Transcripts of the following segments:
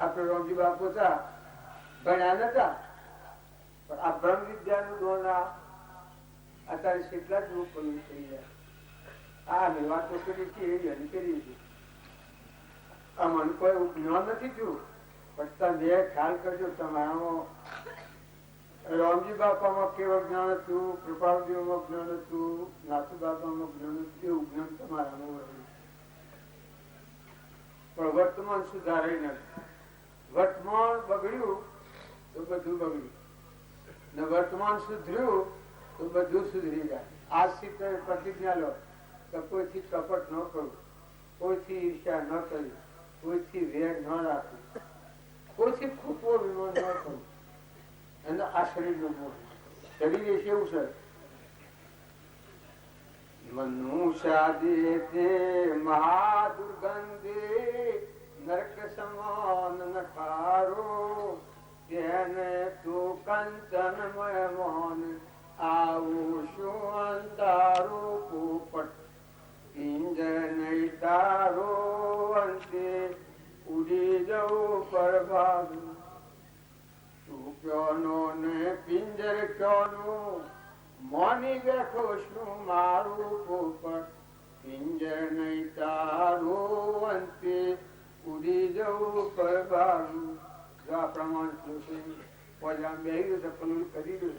આપડે રોમજી બાપુ હતા ભણ્યા નતા, પણ આ બ્રહ્મ વિદ્યા નું દોના અત્યારે કેટલા જ રૂપ થઈ જાય. આ વાતો કરી છે એની કરી છે. આમાં કોઈ જ્ઞાન નથી થયું, પણ તમે ખ્યાલ કરજો. તમારામાં રામજી બાપામાં કેવું જ્ઞાન હતું, કૃપાળદેવમાં જ્ઞાન હતું, નાથુ બાપામાં જ્ઞાન હતું, એવું જ્ઞાન તમારામાં રહ્યું. પણ વર્તમાન સુધારે નથી. વર્તમાન બગડ્યું તો બધું બગડ્યું, ને વર્તમાન સુધર્યું તો બધું સુધરી જાય. આજથી તમે પ્રતિજ્ઞા લો કે કોઈથી કપટ ન કરવું, કોઈથી ઈર્ષ્યા ન કરવી, કોઈથી વેર ન રાખવું, કોઈથી ખૂટવો વિનો ન કરવું. અને આ શરીર નો મોહ, શરીર એ કેવું છે? મનુષ્ય દે મહાદુર્ગંધે નરક સમાન નખારો, તેને તું કંચનમય મોન આવું શું અંધારો પોપટ પિંજર નહીં તારો, અંતે ઉડી જવું પરભાગ. તું ક્યોનો ને પિંજર ક્યોનો, મોની બેઠો શું મારું પોપટ પિંજર નહીં તારો, અંતે ઉડી જવું પરભાગ. જો આ પ્રમાણ બેહી ગયું પલું કરી ગયું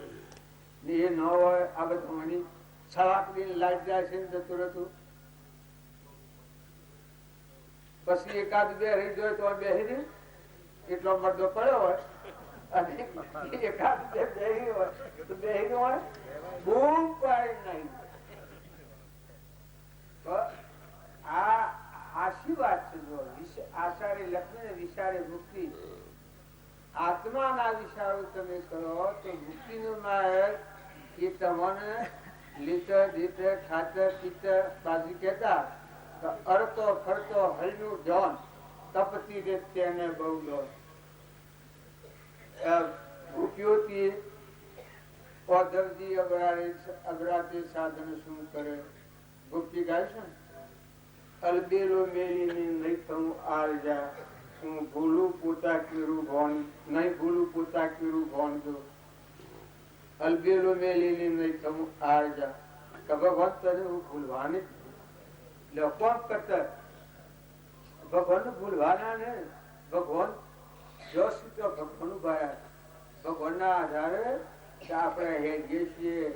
ને એ ન હોય. આ બધું મની છલાકડી લાઈટ જાય છે જતું રહેતું. પછી એકાદ બે રહી જાય તો બેહી દે એટલો મરદો પડ્યો હોય, અને એકાદ બે બેહી હોય તો બેહી નો હોય બૂમ પાડી નહીં. આ આશી વાત છે. જો આષાઢે લક્ષ્મી ને વિચારે મુક્તિ, આત્માના વિચારો તમે કરો તો મુક્તિ નું માર્ગ એ તમને લીટર દીટર ખાતર પિત્તર બાજુ કેતા અડતો ફરતો હલનું જોન તપતી રે તેને બહુ લો ઉપયોગી ઓધવજી અગરાતે સાધન શું કરે. ગુપ્તી ગાય છે અલબેલો મેલીને નહીં થવું આરજા, હું ભૂલું પોતા કેરું ભોન નહીં, ભૂલું પોતા કેરું ભોન જો અલબેલો મેલીને નહીં થવું આરજા. ભગવાન તને હું ભૂલવાની કોણ કરતા ભગવાન ભૂલવાના ને. ભગવાન જો તો ભગવાન ભાયા ભગવાન ના આધારે આપણે હેડીએ છીએ,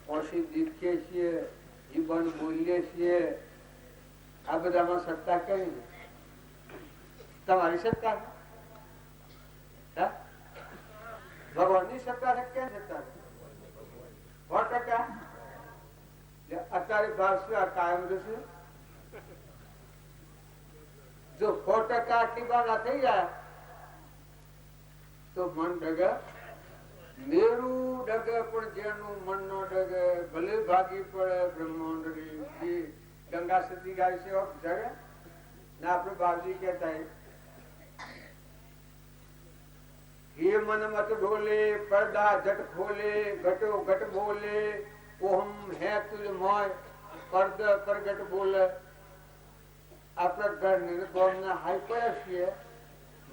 ઓછી દીખીએ છીએ, જીવન બોલીએ છીએ. આ બધામાં સત્તા કઈ તમારી સત્તા, ભગવાન ની સત્તા છે. ક્યાં સત્તા 100%? અત્યારે ભાવ કાયમ રહેશે. જો 100% આટલી બાના થઈ જાય તો મન ડગે, મેરું ડગે, પણ જેનું મન નો ડગે ભલે ભાગી પડે બ્રહ્માંડ. ગંગા સતી ગાય છે જગે ને આપડે બાજી કેતા હે મન મત ડોલે, પડદા જટ ખોલે, ઘટો ઘટ બોલે, ઓહમ હે તુજ મોય, પર્દ પ્રગટ બોલે. આપણા ઘર નિર્ગોમ હાઈ પડે છીએ,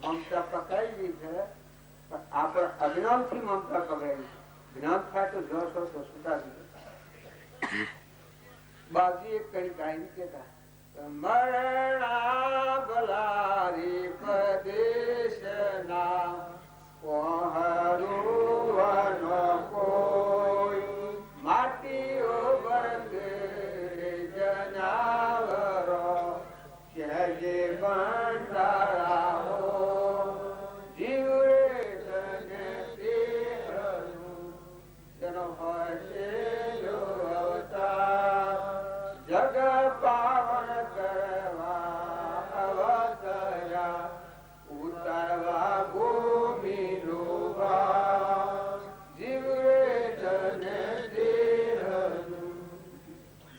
મમતા પકડાયેલી છે, પણ આપણે અજ્ઞાન થી મમતા પકડાયેલી છે. જ્ઞાન થાય તો જોશો તો સુધારી. બાજી એક કઈ ગાય કેતા મરણા બલારી પ્રદેશ ના કોઈ માટીઓ બંધ જનાવરો જે બંધારાઓ જીવરે જેનો હોય છે જો અવતાર જગ પાવન કરવા અવતર્યા, ઉતારવા ભૂમિ લોભા જીવરે તને દેહનું.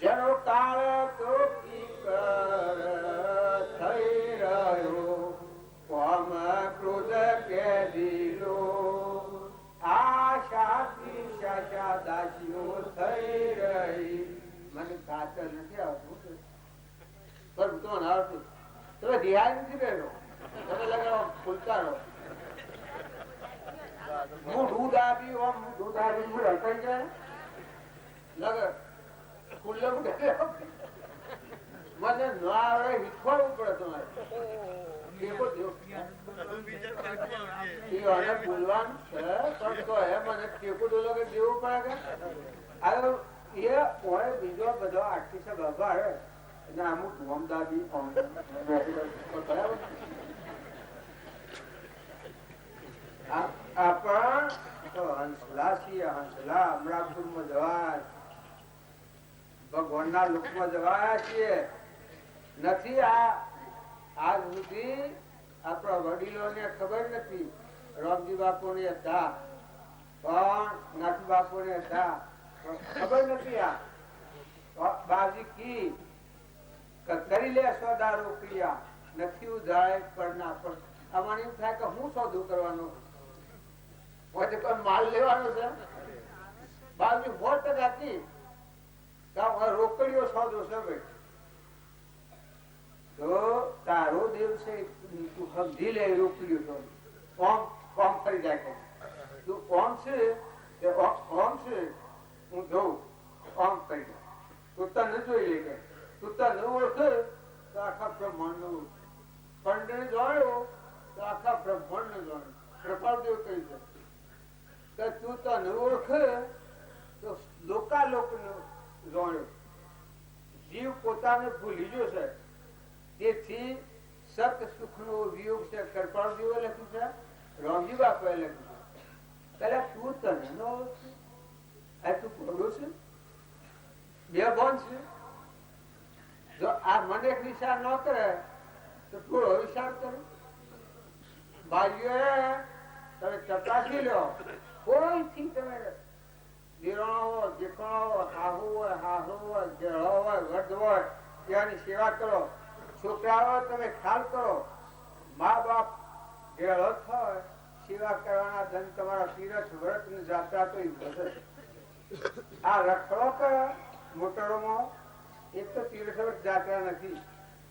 જેનો કાળ તો થઈ રહ્યો કોમ ક્રોધ કે દિલો, આશાથી શાશા દાસીઓ થઈ રહી. મને કાતર નથી આવતું, પણ તો આવતું તમે ધ્યાન નથી રહેલો. તમે લગાવો ફૂલતા રહો. હું દૂધ આપી હું રખાઈ જાય લગર ખુલ્લો મને ના આવડે શીખવાડવું પડે તમારે. બોલવાનું છે પણ તો એ મને ટેકો ડોલો કે દેવું પડે કે બીજો બધો આર્ટિસ્ટ બાબા અને અમુક હોમદાદી આપણ હંસલા છીએ. હંસલા અમરાપુર માં જવાય, ભગવાન ના લોક માં જવાયા છીએ નથી. આજ સુધી આપણા વડીલો ને ખબર નથી. રામજી બાપુ ને હતા પણ નાથ બાપુ ને હતા ખબર નથી. આ બાજી કી કરી લે સોદા રોકડિયા નથી ઉધાય પડના પણ અમારે એમ થાય કે હું સોદું કરવાનું કોઈ માલ લેવાનો છે. બાજી 100% રોકડીઓ સોદો છે ભાઈ. તો તારો દેવ છે તું સમજી લે. રોકડીઓ ઓમ ફરી જાય તું ઓમ છે હું જોઉં ઓમ કરી જાય. તું તને જોઈ લે કે તું તને ઓળખે તો આખા બ્રહ્માંડ નું પંડિત જોયો તો આખા બ્રહ્માંડ ને જોયું. કૃપાળદેવ કહી છે કે તું તને ઓળખે તો લોકાલોક જોયો. જીવ પોતાને ભૂલી ગયો છે તેથી સત સુખ નો વિયોગ છે. કૃપાળદેવે લખ્યું છે, રામજી બાપુએ લખ્યું છે. પેલા તું તને ન ઓળખે આ તું પડો છે બે બોન છે. જો આ મને વિચાર ન કરે તો થોડો વિચાર કરે. ભાઈઓ તમે ચકાસી લો કોઈથી તમે દીરાણો હોય દીકરો હોય હાહુ હોય હાહુ હોય જેળો હોય વર્ધ હોય ત્યાંની સેવા કરો. છોકરાઓ તમે ખ્યાલ કરો મા બાપ જેળો થાય સેવા કરવાના ધન તમારા તીરથ વ્રત ની જાત્રા તો વધે. આ રખડો કરો મોટરોમાં એ તો તીરથ જાત્રા નથી,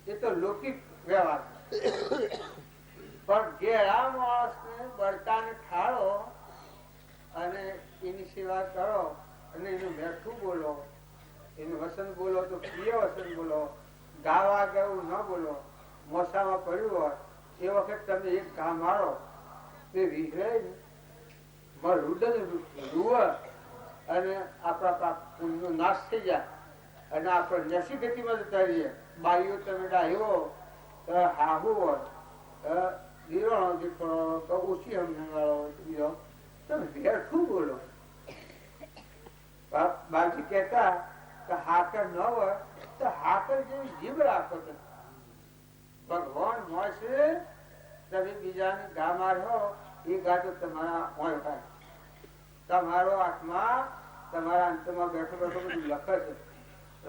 એ તો લૌકિક વ્યવહાર. પણ ઘેરા માણસ ને બળતાને ઠાળો અને એની સેવા કરો અને એનું મેઠું બોલો, એનું વસન બોલો તો પ્રિય વસન બોલો, ગાવા ગયું ન બોલો. મોસામાં પડ્યું હોય એ વખત તમે એક ઘા મારો તે વિહરે રુદન રૂવ અને આપણા પુણ્યનો નાશ થઈ જાય અને આપણે નસી ગતિમાં જતા રહીએ. બાઈઓ તમે ડાહ્યો હાહુ હોય દીવાનો દીકરો તો ઓછી અમને વાળો તમે બેઠું બોલો. બાજી કહેતા કે હાકર ન હોય તો હાકર જેવી જીભ રાખો. ભગવાન મળશે તમે બીજાને ગા મારો એ ગાતો તમારા હોય થાય. તમારો આત્મા તમારા અંતમાં બેઠો બેઠો બધું લખે છે,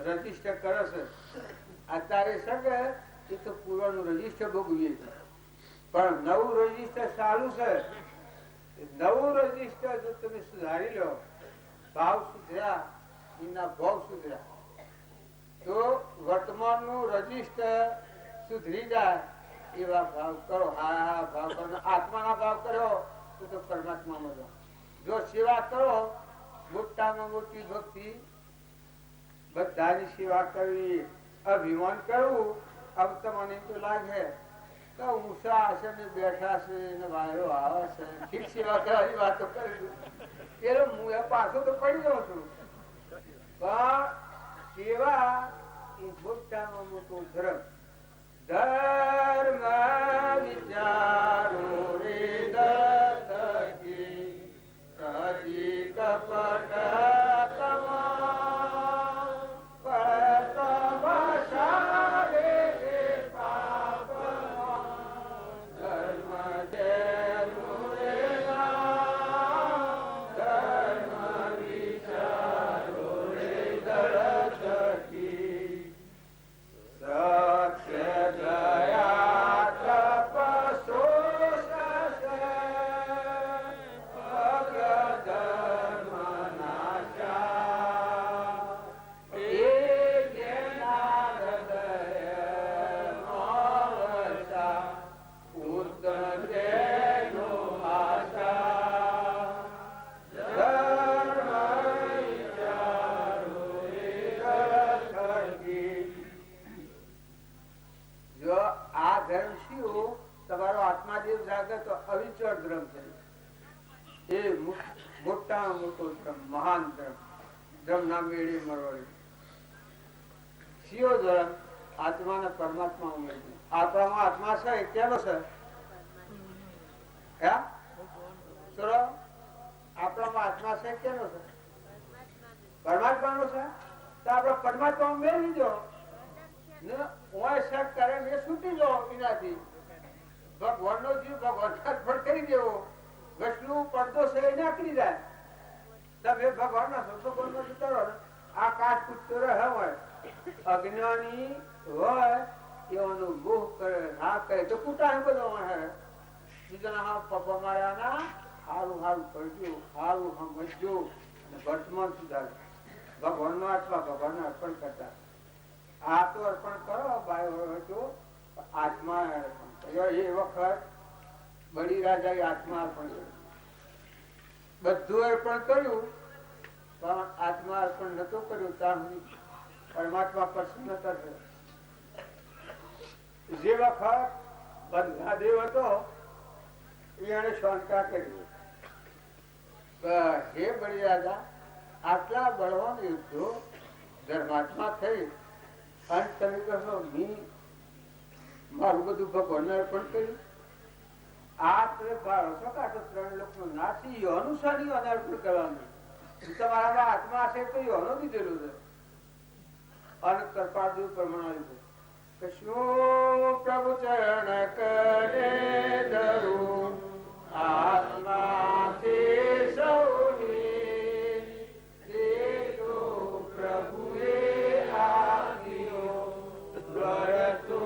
રજીસ્ટર કરે છે. અત્યારે સગે એ તો પૂર્વનું રજીસ્ટર ભોગવીએ છે પણ નવું રજીસ્ટર સારું છે. નવું રજીસ્ટર જો તમે સુધારી લો, ભાવ સુધર્યા એના ભાવ સુધર્યા તો વર્તમાન નું રજીસ્ટર સુધરી જાય એવા ભાવ કરો. હા ભાવ કરો, આત્માના ભાવ કરો તો પરમાત્મામાં જાઓ. જો સેવા કરો મોટામાં મોટી ભક્તિ બધાની સેવા કરવી, અભિમાન કરવું. अब તમને તો લાગે કે ઊંચા આસને બેઠા છે ને વાયરો આવે છે ઠીક સેવા કરવાની વાતો કરી પેલો હું પાછો તો પડી જાઉં છું. પણ સેવા એ મોટામાં મોટો ધર્મ. ધર્મ વિચારો રે દત્તકી કદી કપટ મહાન ધર્મ, ધર્મના મેળી મરવડી. સીઓ ધર્મ આત્માને પરમાત્મા ઉમેરી. આપણામાં આત્મા છે કેનો છે? આપણામાં આત્મા છે કેનો છે? પરમાત્માનો છે. તો આપડે પરમાત્મા ઉમેરી દો ને કરે એ છૂટી જાઓ. એનાથી ભગવાનનો જીવ ભગવાન પણ કરી દેવો. વિષ્ણુ પડદો છે એ નાખી જાય. તમે ભગવાન ના છો, ભગવાન નો કરો. આ કાચ પૂછતો રહે હોય અજ્ઞાની હોય એવાનું મોહ કરે ના કરે તો કુટા બધો બીજાના પપ્પા માર્યા ના સારું સારું કરજો, સારું સમજજો, વર્તમાન સુધાર. ભગવાન નો આત્મા ભગવાન અર્પણ કરતા. આ તો અર્પણ કરો બાય તો આત્મા અર્પણ કર્યો. એ વખત બળી રાજાએ આત્મા અર્પણ કર્યું. બધું અર્પણ કર્યું પણ આત્મા અર્પણ નતો કર્યું. ત્યાં પરમાત્મા પ્રસન્ન થશે. જે વખત બંધાદેવ હતો એને શંકા કરી, હે બળી રાજા, આટલા બળવાન યુદ્ધો ધર્માત્મા થઈ અને તમે કહો મારું બધું ભગવાન અર્પણ કર્યું. આ તમે ભાળો છો કે આ તો 3 લોકો નાસી અનુસારી અર્પણ કરવાનું. તમારામાં આત્મા છે તો યોનો દીધેલું છે. અને કૃપાદેવ પ્રમાણ કૃષ્ણ પ્રભુ ચરણ કરે ધરું આત્માથી સૌની દેખો પ્રભુએ આપ્યો વરતુ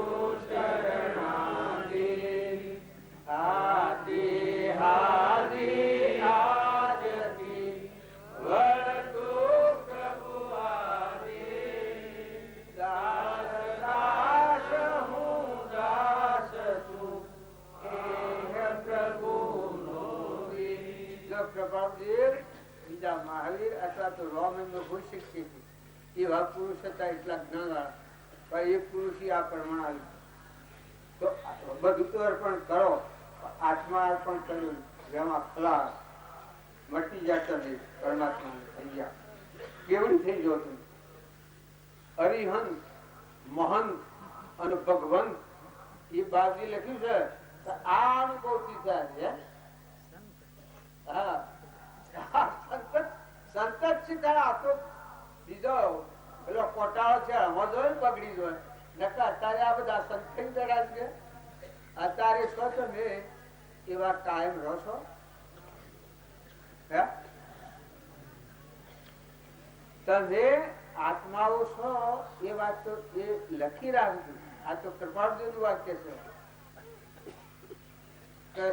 શરણાદિ આદિ હાદી આદિ વરતુ પ્રભુ આદિ દાસ દાસ હું દાસ તું બીજા મહાવીર અથવા તો રોમ એમનો ગુણ શીખી હતી. એવા પુરુષ હતા એટલા જ્ઞાન પણ એ પુરુષ આ પ્રમાણ તો બધું તો અર્પણ કરો. આત્મા અર્પણ કર્યું જેમાં ખલાસ મટી જતો નહીં. પરમાત્મા થઈ ગયા કેવડી થઈ ગયો તું. અરિહંત મહંત અને ભગવંત એ બાજી લખ્યું છે. આ અનુભવથી થાય. સંત શીખાય. આ તો બીજો પેલો કોટાળો છે આમાં જોય બગડી જોય. અત્યારે આ બધા સંત થઈ ગયા છે. અત્યારે છો તમે એવા કાયમ રહો છો. તમે આત્માઓ છો એ વાત તો એ લખી રાખજો. આ તો કૃપાળુનું વાક્ય છે.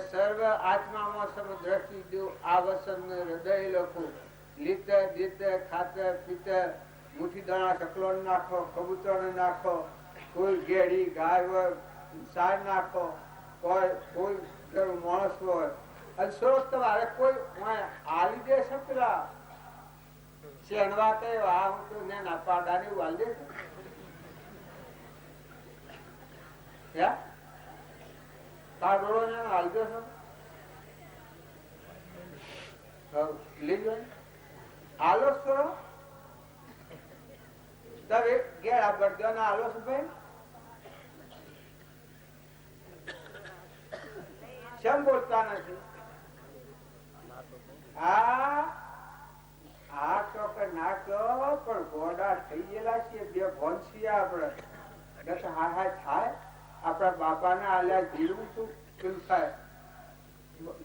સર્વ આત્મામાં સર્વ દ્રષ્ટિ દો આવસન હૃદય લખો લીત દીત ખાત પિત મુઠી દાણા સકલો નાખો કબૂતર નાખો કોઈ ઘેડી ગાય સાર નાખો કોઈ માણસ હોય અને સરોજ તમારે કોઈ આલી દે છે. પેલા શેણવા કે આ હું તો ના પાડા ને વાલ દે કાગડો ને હાલ દે છે. આલોસ કરો તમે ઘેરા બળદો ના આલોસ ભાઈ કેમ બોલતા નથી? આ તો ના કહો પણ ગોડા થઈ ગયેલા છીએ. બે ભોંસી આપડે હા હા થાય. આપડા બાપા ને આલ્યા જીરું શું શું થાય?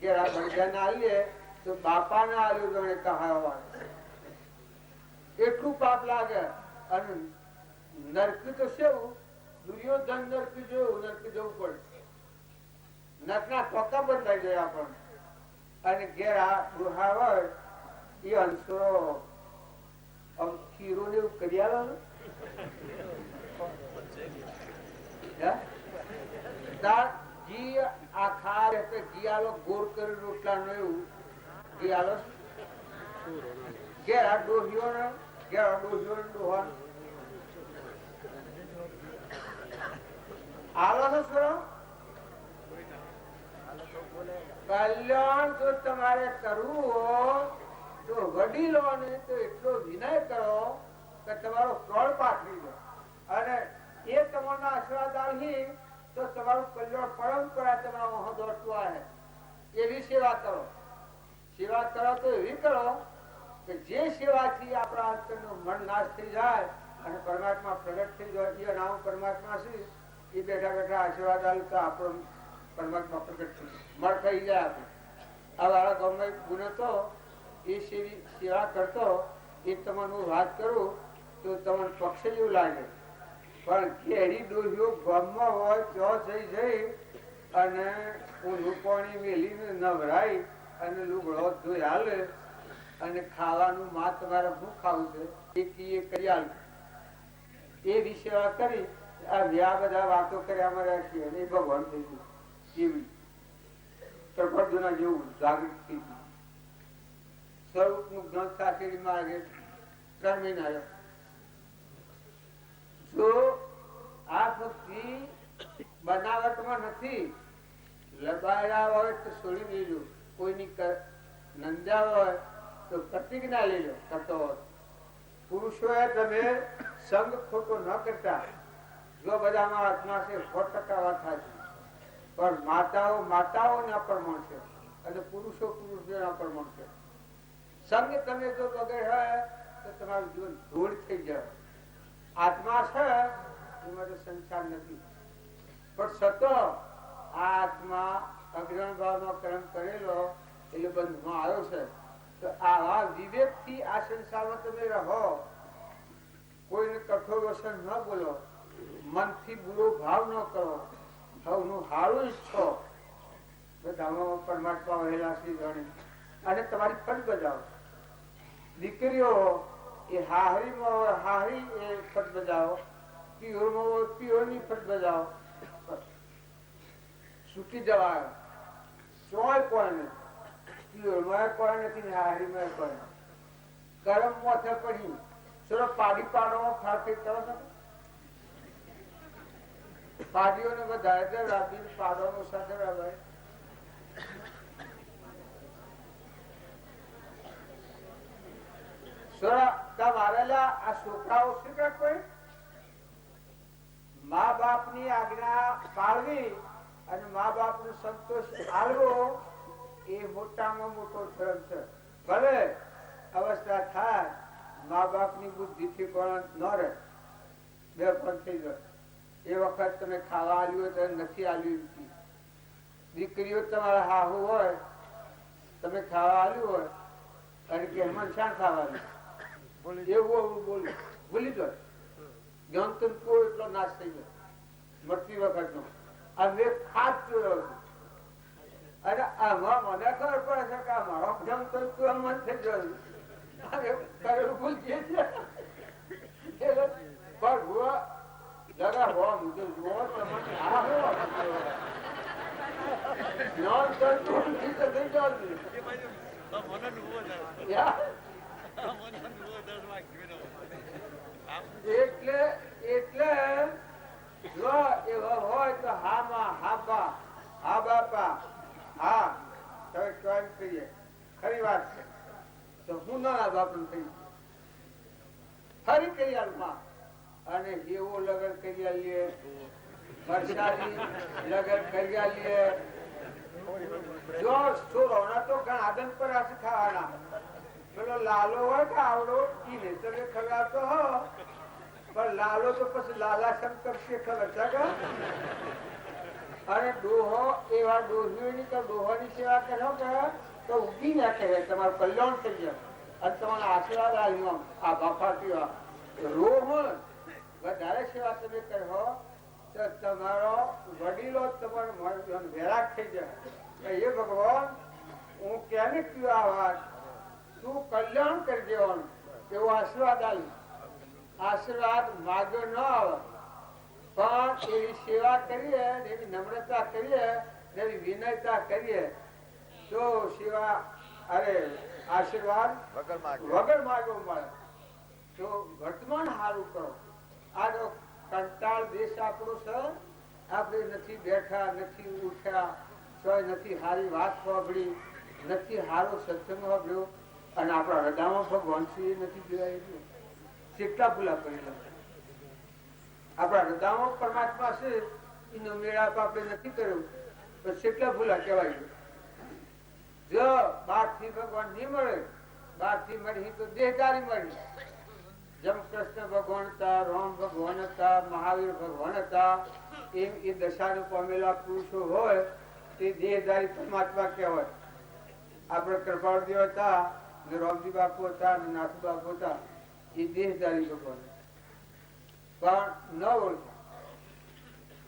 ઘેરા બળદા ને આલીએ તો બાપા ને આલ્યું ગણે કહાવા એટલું પાપ લાગે. અને નરક તો શું દુર્યોધન નરક જોયું, નરક જવું પડે. નરક ના ટોકા બંધાઈ ગયા પણ. અને ઘેર આ ગૃહા હોય એ અંસરો ખીરું ને એવું કરી આવે ઘી આખા ઘી આલો ગોળ કરી રોટલા નો એવું ઘી આલો ઘેર આ ડોહીઓ ને ઘેર આ ડોહીઓ ને ડોહા આલો ને સરો કલ્યાણ જો તમારે કરવું હોય તો વડીલોને તો એટલો વિનય કરો કે તમારો ફળ પાથરી દો, અને એ તમારા આશીર્વાદ આવી તો તમારું કલ્યાણ પરંપરા તમારા દોડતું આવે એવી સેવા કરો. સેવા કરો તો એવી કરો કે જે સેવાથી આપણા અંતરનું મન નાશ થઈ જાય અને પરમાત્મા પ્રગટ થઈ જાય. એ નામ પરમાત્મા છે, એ બેઠા બેઠા આશીર્વાદ આવે તો આપણો પરમાત્મા પ્રગટ થઈ મળ થઈ જાય. આપણે આ વાળા ગામમાં ગુનો તો એ સેવા કરતો, એ તમને વાત કરું તો તમને પક્ષ જેવું લાગે, પણ ઘેરી ડોહીઓ ગામમાં હોય તો જઈ અને ઊંધું પાણી મેલીને નવરાય અને લુગડો ધોઈ હાલે અને ખાવાનું માં તમારે શું ખાવું છે એ કરી હાલ. એવી સેવા કરી આ બધા વાતો કર્યા અમારા છીએ અને એ ભગવાન થઈ ગયું. એવી તરફડના જેવું જાગૃત થઈ ગયું. સ્વરૂપનું જ્ઞાન સાથે માર્ગે 3 મહિના આવ્યો. જો આ ભક્તિ બનાવટમાં નથી, લબાડા હોય તો છોડી દેજો, કોઈની નંદા હોય તો પ્રતિજ્ઞા લઈ લો કરતો હોય. પુરુષોએ તમે સંગ ખોટો ન કરતા. જો બધામાં આત્મા છે 100% વાત થાય, પણ માતાઓ ના પ્રમાણ છે અને પુરુષો ના પ્રમાણ છે. સંગ તમે જો વગર હોય તો તમારું જીવન ધૂળ થઈ જાય. આત્મા છે એમાં તો સંસાર નથી, પણ સતો આ આત્મા અગ્રહણ ભાવનો કર્મ કરેલો એટલે બંધમાં આવ્યો છે. તો આવા વિવેક થી આ સંસારમાં તમે રહો. કોઈને કઠોર વચન ન બોલો, મનથી બુરો ભાવ ન કરો, સૌનું હારું ઈચ્છો. બધામાં પરમાત્મા વહેલા શ્રી ગણી અને તમારી ફરજ બજાવો. દીકરીઓ એ હાહરીમાં હોય હાહરી એ ફરજ બજાવો, પિયોરમાં હોય પિયોરની ફરજ બજાવો. છૂટી જવાય ચોય કોઈ પિયોરમાં કોઈ નથી, હાહરીમાં કોઈ ગરમ મોથે પડી ચલો પાડી પાડો ફાટી કરો છો. પાડીઓને વધારે રાબી પાડવાનો સાથે રાબાય. આ છોકરાઓ શું કે કોઈ મા બાપ ની આજ્ઞા પાળવી અને મા બાપ નો સંતોષ આલવો એ મોટામાં મોટો ધર્મ છે. ભલે અવસ્થા થાય મા બાપ ની બુદ્ધિ થી પણ ન રહે, બે પણ થઈ જાય. એ વખત તમે ખાવા આવ્યું હોય તો નથી આવ્યું. દીકરીઓ તમારા હાહુ હોય, તમે ખાવા આવ્યું હોય અને કે હેમંત શાન ખાવાનું એવું બોલું ભૂલી જાય. જ્ઞાન તો એટલો નાશ થઈ ગયો મરતી વખત નો. આ મેં ખાસ જોયો અને આમાં મને ખબર પડે છે કે આ મારો જ્ઞાન તો મન થઈ ગયું ભૂલ છે. જગા હોવા મુજબ જુઓ તમને આ એટલે જો એવા હોય તો હા માં હા બા હા બાપા હા તમે કેમ કહીએ ખરી વાત છે. તો હું ના બાપ થઈ ફરી કરી આલમાં અને જેવો લગન કરી આલીએ, વરસાદી લગન કરી આલીએ. જો છોડોના તો ઘણા આદન પર આશે ખાવાના. પેલો લાલો હોય કે આવડો ઈને તમે ખવડાવતો હો, પણ લાલો તો પછી લાલા શંકર છે ખબર છે. અને ડોહો એવા ડોહીઓની તો ડોહાની સેવા કરો કે તો ઉભી ના કહે તમારું કલ્યાણ થઈ જાય અને તમારા આશીર્વાદ આવ્યો. આ બાફાતી રોહ વધારે સેવા તમે કરો તો તમારો વડીલો તમારો વૈરાગ થઈ જાય. એ ભગવાન હું ક્યાંને પીવા આ વાત તું કલ્યાણ કરી દેવાનું એવો આશીર્વાદ આવ્યું. આશીર્વાદ માગ્યો ન આવે પણ એવી સેવા કરીએ, એવી નમ્રતા કરીએ, એવી વિનયતા કરીએ તો સેવા અરે આશીર્વાદ વગર માગ્યો મળે. તો વર્તમાન સારું કરો. આ કંટાળ દેશ આપણો છે. આપણે નથી બેઠા, નથી ઉઠ્યા, નથી સારી વાત સાંભળી, નથી સારો સત્સંગ સાંભળ્યો. અને આપણા હૃદયમાં ભગવાન શ્રી નથી જોયા. કેટલા ભૂલા કરેલા આપણા હૃદયમાં પરમાત્મા છે એનો મેળાપ આપણે નથી કર્યો તો કેટલા ભૂલા કહેવાય. જો બહાર થી ભગવાન નહીં મળે, બહાર થી મળી તો દેહદારી મળી. જેમ કૃષ્ણ ભગવાન હતા, રામ ભગવાન હતા, મહાવીર ભગવાન હતા, એમ એ દશાનું પામેલા પુરુષો હોય તે દેહધારી પરમાત્મા કહેવાય. આપણે કૃપાળદેવ હતા, રામજી બાપુ હતા, નાથુ બાપુ હતા, એ દેહધારી ભગવાન પણ ન ઓળખા.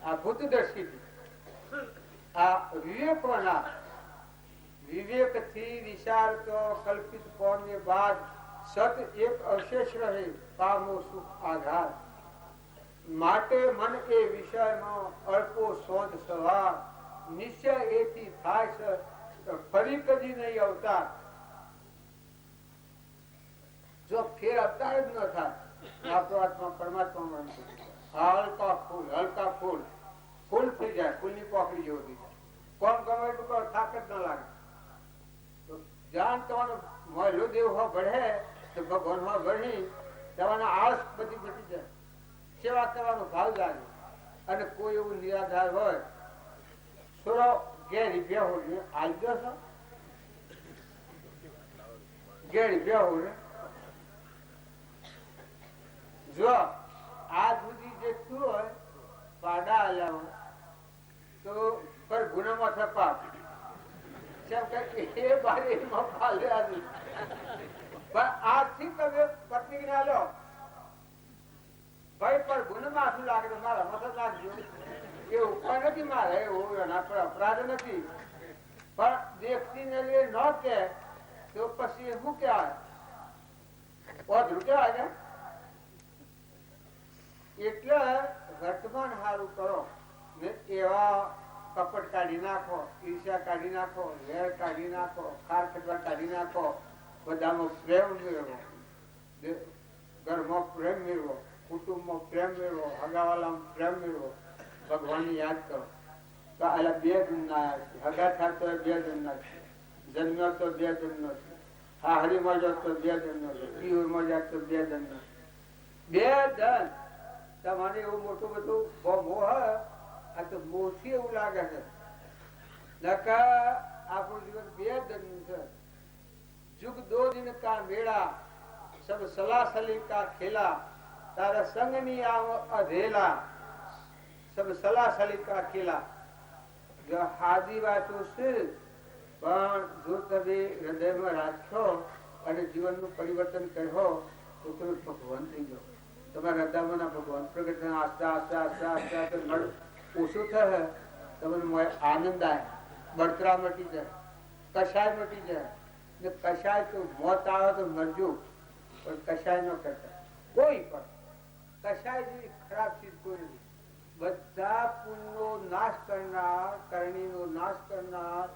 આ ભૂતદર્શી આ વિવેકવાના વિવેક થી વિચારતો કલ્પિત પૌર્ણ્ય બાદ સત એક અવશેષ રહે, પામો સુખ આધાર. માટે મન એ વિષયમાં અલ્પો શોધ સવાર, નિશ્ચય એથી થાય છે ફરી કદી નહીં અવતાર. જો ફેર અવતાર જ ન થાય આપણો આત્મા પરમાત્મા હલકા ફૂલ, હલકા ફૂલ ફૂલ થઈ જાય, ફૂલની પોખડી જેવું થઈ જાય. કોમ ગમે એટલું થાક જ ન લાગે. જાણ તમારો મહેલો દેવ હો ભળે તો ભગવાન હો ભળી તમારા આળસ બધી બચી જાય, સેવા કરવાનો ભાવ લાગે. અને કોઈ એવું નિરાધાર હોય થોડો ઘેરી બેહો ને આલ દો છો, ઘેરી બેહો ને જો આ સુધી જે થયું હોય પાડા આલ્યા હોય તો પર ગુનામાં થપાત આજથી તમે પત્ની ના લો ભાઈ, પણ ગુનામાં શું લાગે મારા મદદ લાગજો એ ઉપર નથી મારે, એવું અપરાધ નથી. પણ દેખતી ને લે ન કે તો પછી શું કહેવાય? ઓધરું કહેવાય ને. એટલે વર્તમાન સારું કરો ને એવા કપટ કાઢી નાખો, ઈર્ષ્યા કાઢી નાખો, વેર કાઢી નાખો, ખાર ખટવા કાઢી નાખો. બધામાં પ્રેમ મેળવો, ઘરમાં પ્રેમ મેળવો, કુટુંબમાં પ્રેમ મેળવો, હગાવાલામાં પ્રેમ મેળવો. ભગવાનને યાદ કરો તો આલા બે જન્મના હગા થતો બે જન્મના છે, જન્મ્યો તો બે જન્મનો છે, હાહરીમાં જાત તો બે જન્મનો છે, પિયુરમાં જાત તો બે જન્મનો બે જન. તમારે એવું મોટું બધું મોહ આ તો મોથી એવું લાગે છે. નકા આપણું જીવન બે જન્મ છે. जुग दो दिन का मेला, सब सलासली का खेला, तारा संग ની આવ અધેલા, सब सलासली का खेला. જો હાજી વાતો છે પણ જો તમે હૃદયમાં રાખો અને જીવનનું પરિવર્તન કરો તો તમે ભગવાન થઈ જાઓ. તમારા હૃદયમાં ભગવાન પ્રગટ આસ્તે આસ્તે આસ્તે આસ્તે ઓછું થાય, તમને આનંદ આવે, બળતરા મટી જાય, કશાય મટી જાય. કશાય તો મોત આવે તો મરજો, પણ કશાય ન કરતા કોઈ પણ. કશાય જેવી ખરાબ ચીજ કોઈ નથી. બધા પુણ્યનો નાશ કરનાર, કરણીનો નાશ કરનાર,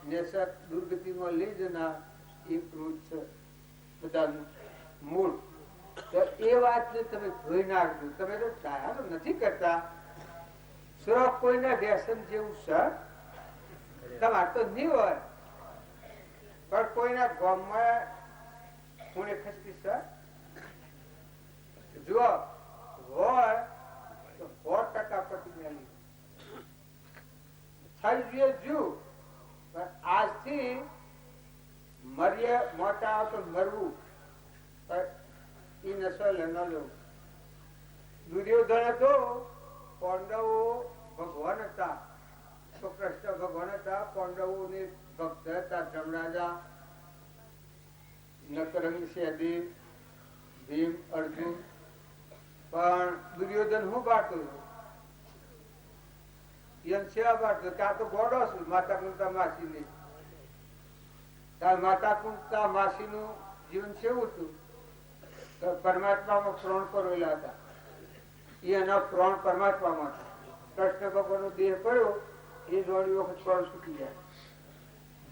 નેશક દુર્ગતિમાં લઈ જનાર એ ક્રોધ છે બધાનું મૂળ. તો એ વાતને તમે જોઈ નાખજો. તમે તો ચાહ્યા તો નથી કરતા. સુરખ કોઈના વ્યસન જેવું છે તમારે તો નહીં હોય, પણ કોઈના ગામમાં ખૂણે ખસકી છે જુઓ હોય તો 100% પ્રતિજ્ઞા થઈ જોઈએ જુ. પણ આજથી મરીએ મોટા તો મરવું એ નશો ન લેવું. દુર્યોધન હતો, પાંડવો ભગવાન હતા, તો કૃષ્ણ ભગવાન હતા, પાંડવો ને ભક્ત હતા. ધર્મરાજા, નકરંગ, સહેદેવ, ભીમ, અર્જુન. પણ દુર્યોધન હું બાટું સેવા બાટું ત્યાં તો ગોડો છું. માતા કુંતા માસી ની માતા કુંતા માસી નું જીવન કેવું હતું? પરમાત્મામાં પ્રાણ પરોયેલા હતા. એના પ્રાણ પરમાત્મામાં હતા. કૃષ્ણ ભગવાન નો દેહ પડ્યો એ દોડી વખત પ્રાણ છૂટી જાય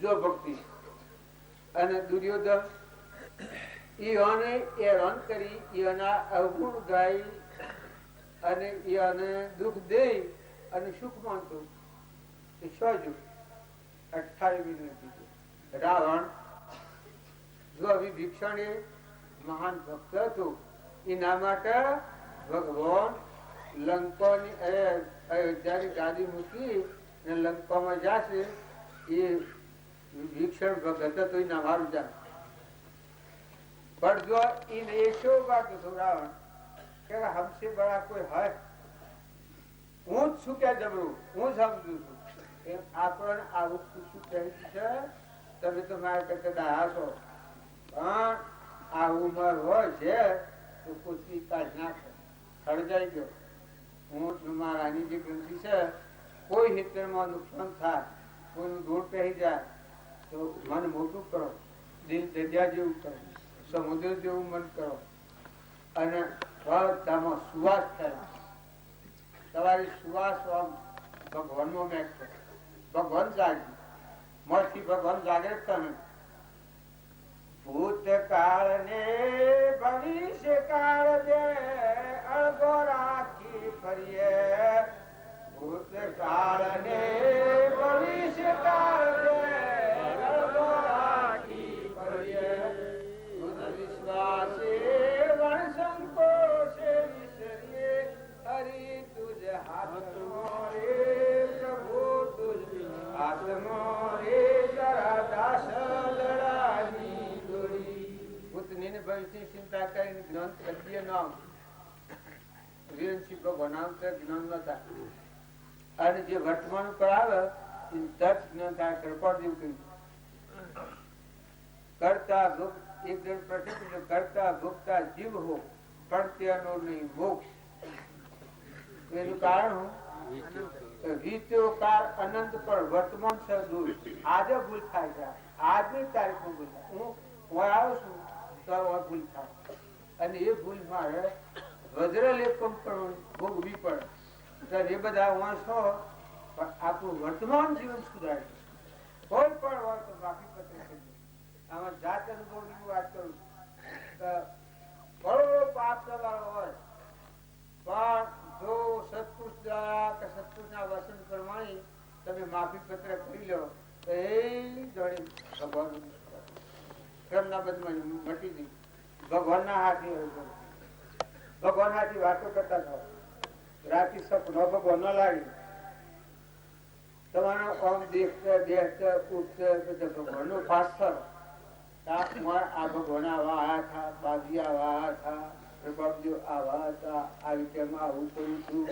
જો ભક્તિ. અને દુર્યોધન એને હેરાન કરી, એના અવગુણ ગાઈ અને એને દુઃખ દે અને સુખ માનતો. 28 રાવણ જો વિભીષણ એ મહાન ભક્ત હતું, એના માટે ભગવાન લંકાની અયોધ્યાની ગાદી મૂકી ને લંકામાં જશે. એ વિભીષણ ભગત હતો, એના મારું જાય. पर जो इन ऐसो बात रावण કે हमसे बड़ा कोई है, હું જ છું કે જબરું, હું સમજુ છું. એમ આપણને આવું શું કહે છે, તમે તો મારા કરતા ડાયા છો, પણ આ ઉંમર હોય છે તો કુછ કાઢ નાખે, સળગાઈ ગયો. હું મારાની જે ગ્રંથિ છે, કોઈ હેતરમાં નુકસાન થાય, કોઈનું ધૂળ પહેરી જાય તો મન મોટું કરો, દિલ દરિયા જેવું કરો, સમુદ્ર જેવું મન કરો, અને બધામાં સુવાસ થાય. તમારી સુવાસ ભગવાનમાં મેં ભગવાન જાગે, મથી ભગવાન જાગે. તમે ભૂતકાળ ને ભવિષ્ય કાળ દે અળગો રાખી ફરીએ, ભૂતકાળ ને ભવિષ્ય કાળ દે અળગો રાખી ફરીએ, વિશ્વાસે વણસંકોશે વિસરીએ, હરી તુજ હાથનો રે પ્રભુ, તુજ હાથનો રે જરા દાસ લડાની દોરી. ભૂતની ને ભવિષ્યની ચિંતા કરીને જ્ઞાન અદ્ય નામ વીરસિંહ ભગવાન જ્ઞાન નતા, અને જે વર્તમાન કરાવે તરત જ્ઞાન થાય. કરપડ જેવું કહ્યું, કરતા એક જણ પ્રસિદ્ધ કરતા ભોગતા જીવ હો પણ તેનો નહીં મોક્ષ. એનું કારણ વીત્યો કાળ અનંત પર વર્તમાન દૂર. આજે ભૂલ થાય છે, આજની તારીખમાં ભૂલ થાય. હું આવું છું તો ભૂલ થાય, અને એ ભૂલ મારે વજ્રલેપમ પણ ભોગવી પડે. એ બધા વાંચો પણ આપણું વર્તમાન જીવન સુધારે. કોઈ પણ હોય તો માફી પત્ર કરી. આમાં જાત અનુભવની વાત કરું, બરોબર પાપ કરવાનો હોય પણ જો સત્પુરુષ દ્વારા કે સત્પુરુષના વચન પ્રમાણે તમે માફી પત્ર કરી લો તો એ જોડે ભગવાન ક્રમના બદમાં મટી ગઈ. ભગવાનના હાથે ભગવાન હાથી વાતો કરતા થાવ, રાતી સપનો ભગવાન ન લાવી, તમારો આમ દેખતા દેખતા ઉઠતા ભગવાન નો પાસ થયો. આ ભગવાન આવા આયા થા, બાજી આવા આયા થા, પ્રભાવજી આવા હતા, આ વિષયમાં આવું કર્યું હતું,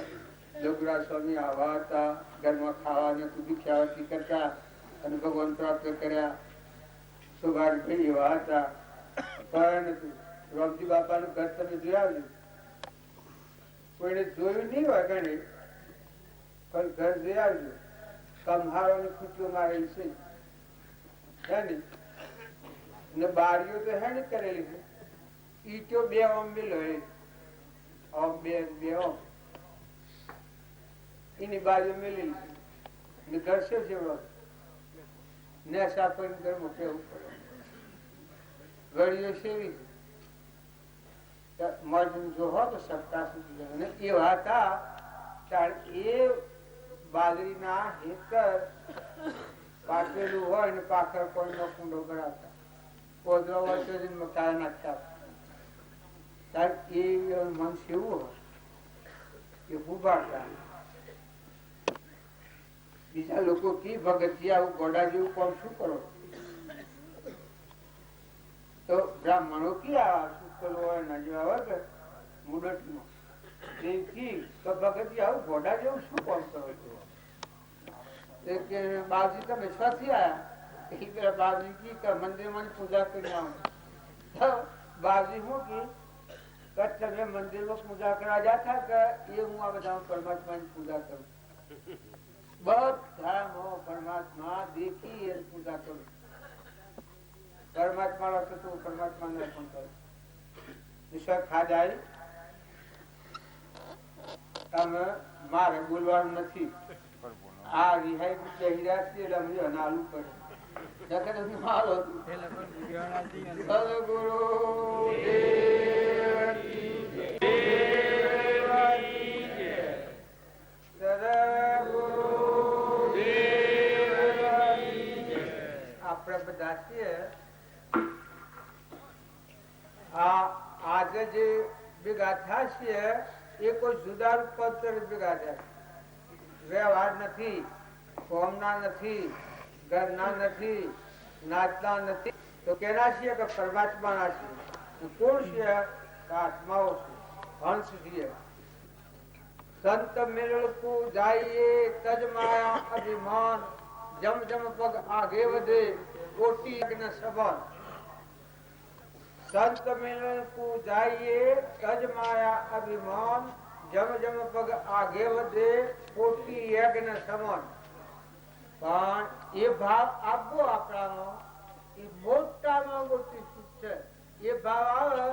જોગરા સ્વામી આવા હતા, ઘરમાં ખાવાને ભૂખ્યાવતી કરતા અને ભગવાન પ્રાપ્ત કર્યા. સુભાષભાઈ એવા હતા, પણ રામજી બાપાનું ઘર તમે જોઈ આવ્યું, કોઈને જોયું નહીં હોય ગણે, પણ ઘર જોઈ આવજો. કમહારોની ખૂટીઓ મારેલી છે ને બારીઓ તો હે ને કરેલી છે. ઈટો બે ઓમ મિલો બે ઓમ એની બાજુ મેલેલી છે ને ઘર છે ને સાપણ ઘર મૂકે ગળીઓ સેવી જો હો તો સત્તા સુધી એવા હતા. એ બાજરીના હેતર પાકેલું હોય ને પાકર કોઈ નો કુંડો ભરાવતા, કોદરો વર્ષે મકાન નાખતા. એ મન સેવું હોય એ ઉભાડતા. બીજા લોકો કી ભગતજી આવું ગોડા જેવું કોમ શું કરો? તો બ્રાહ્મણો કી આવા શુક્લ હોય નજવા હોય મુડટમાં ભગતજી આવું ગોડા જેવું શું કોમ કરો છો? બાપજી તમે સ્વાથી આયા બાપજી કી મંદિર માં પૂજા કરી આવું. બાપજી શું કે તમે મંદિર માં પૂજા કરવા જતા કે એ હું આ બધા પરમાત્મા ની પૂજા કરું. બધા પરમાત્મા દેખી એ પૂજા કરું. પરમાત્મા તો પરમાત્મા ને પણ કરું. ઈશ્વર ખાજાય તમે મારે બોલવાનું નથી. આ રિહાઈ નાલું પડે મારો આપડે બધા છીએ આજે જે ભેગા થયા છીએ એ કોઈ જુદા પદ ભેગા થયા, વ્યવહાર નથી, કોમના નથી, ઘરના નથી, નાચના નથી, તો કેના છીએ કે પરમાત્માના છીએ. કોણ છે? આત્માઓ છે, હંસ છીએ. સંત મિલકુ જાઈએ તજ માયા અભિમાન, જમ જમ પગ આગે વધે કોટી યજ્ઞ સબન. સંત મિલકુ જાઈએ તજ માયા અભિમાન, જમ જમ પગ આગે વધે કોટી યજ્ઞ સમન. પણ એ ભાવ આપવો આપણામાં, એ મોટામાં મોટી સુખ છે. એ ભાવ આવે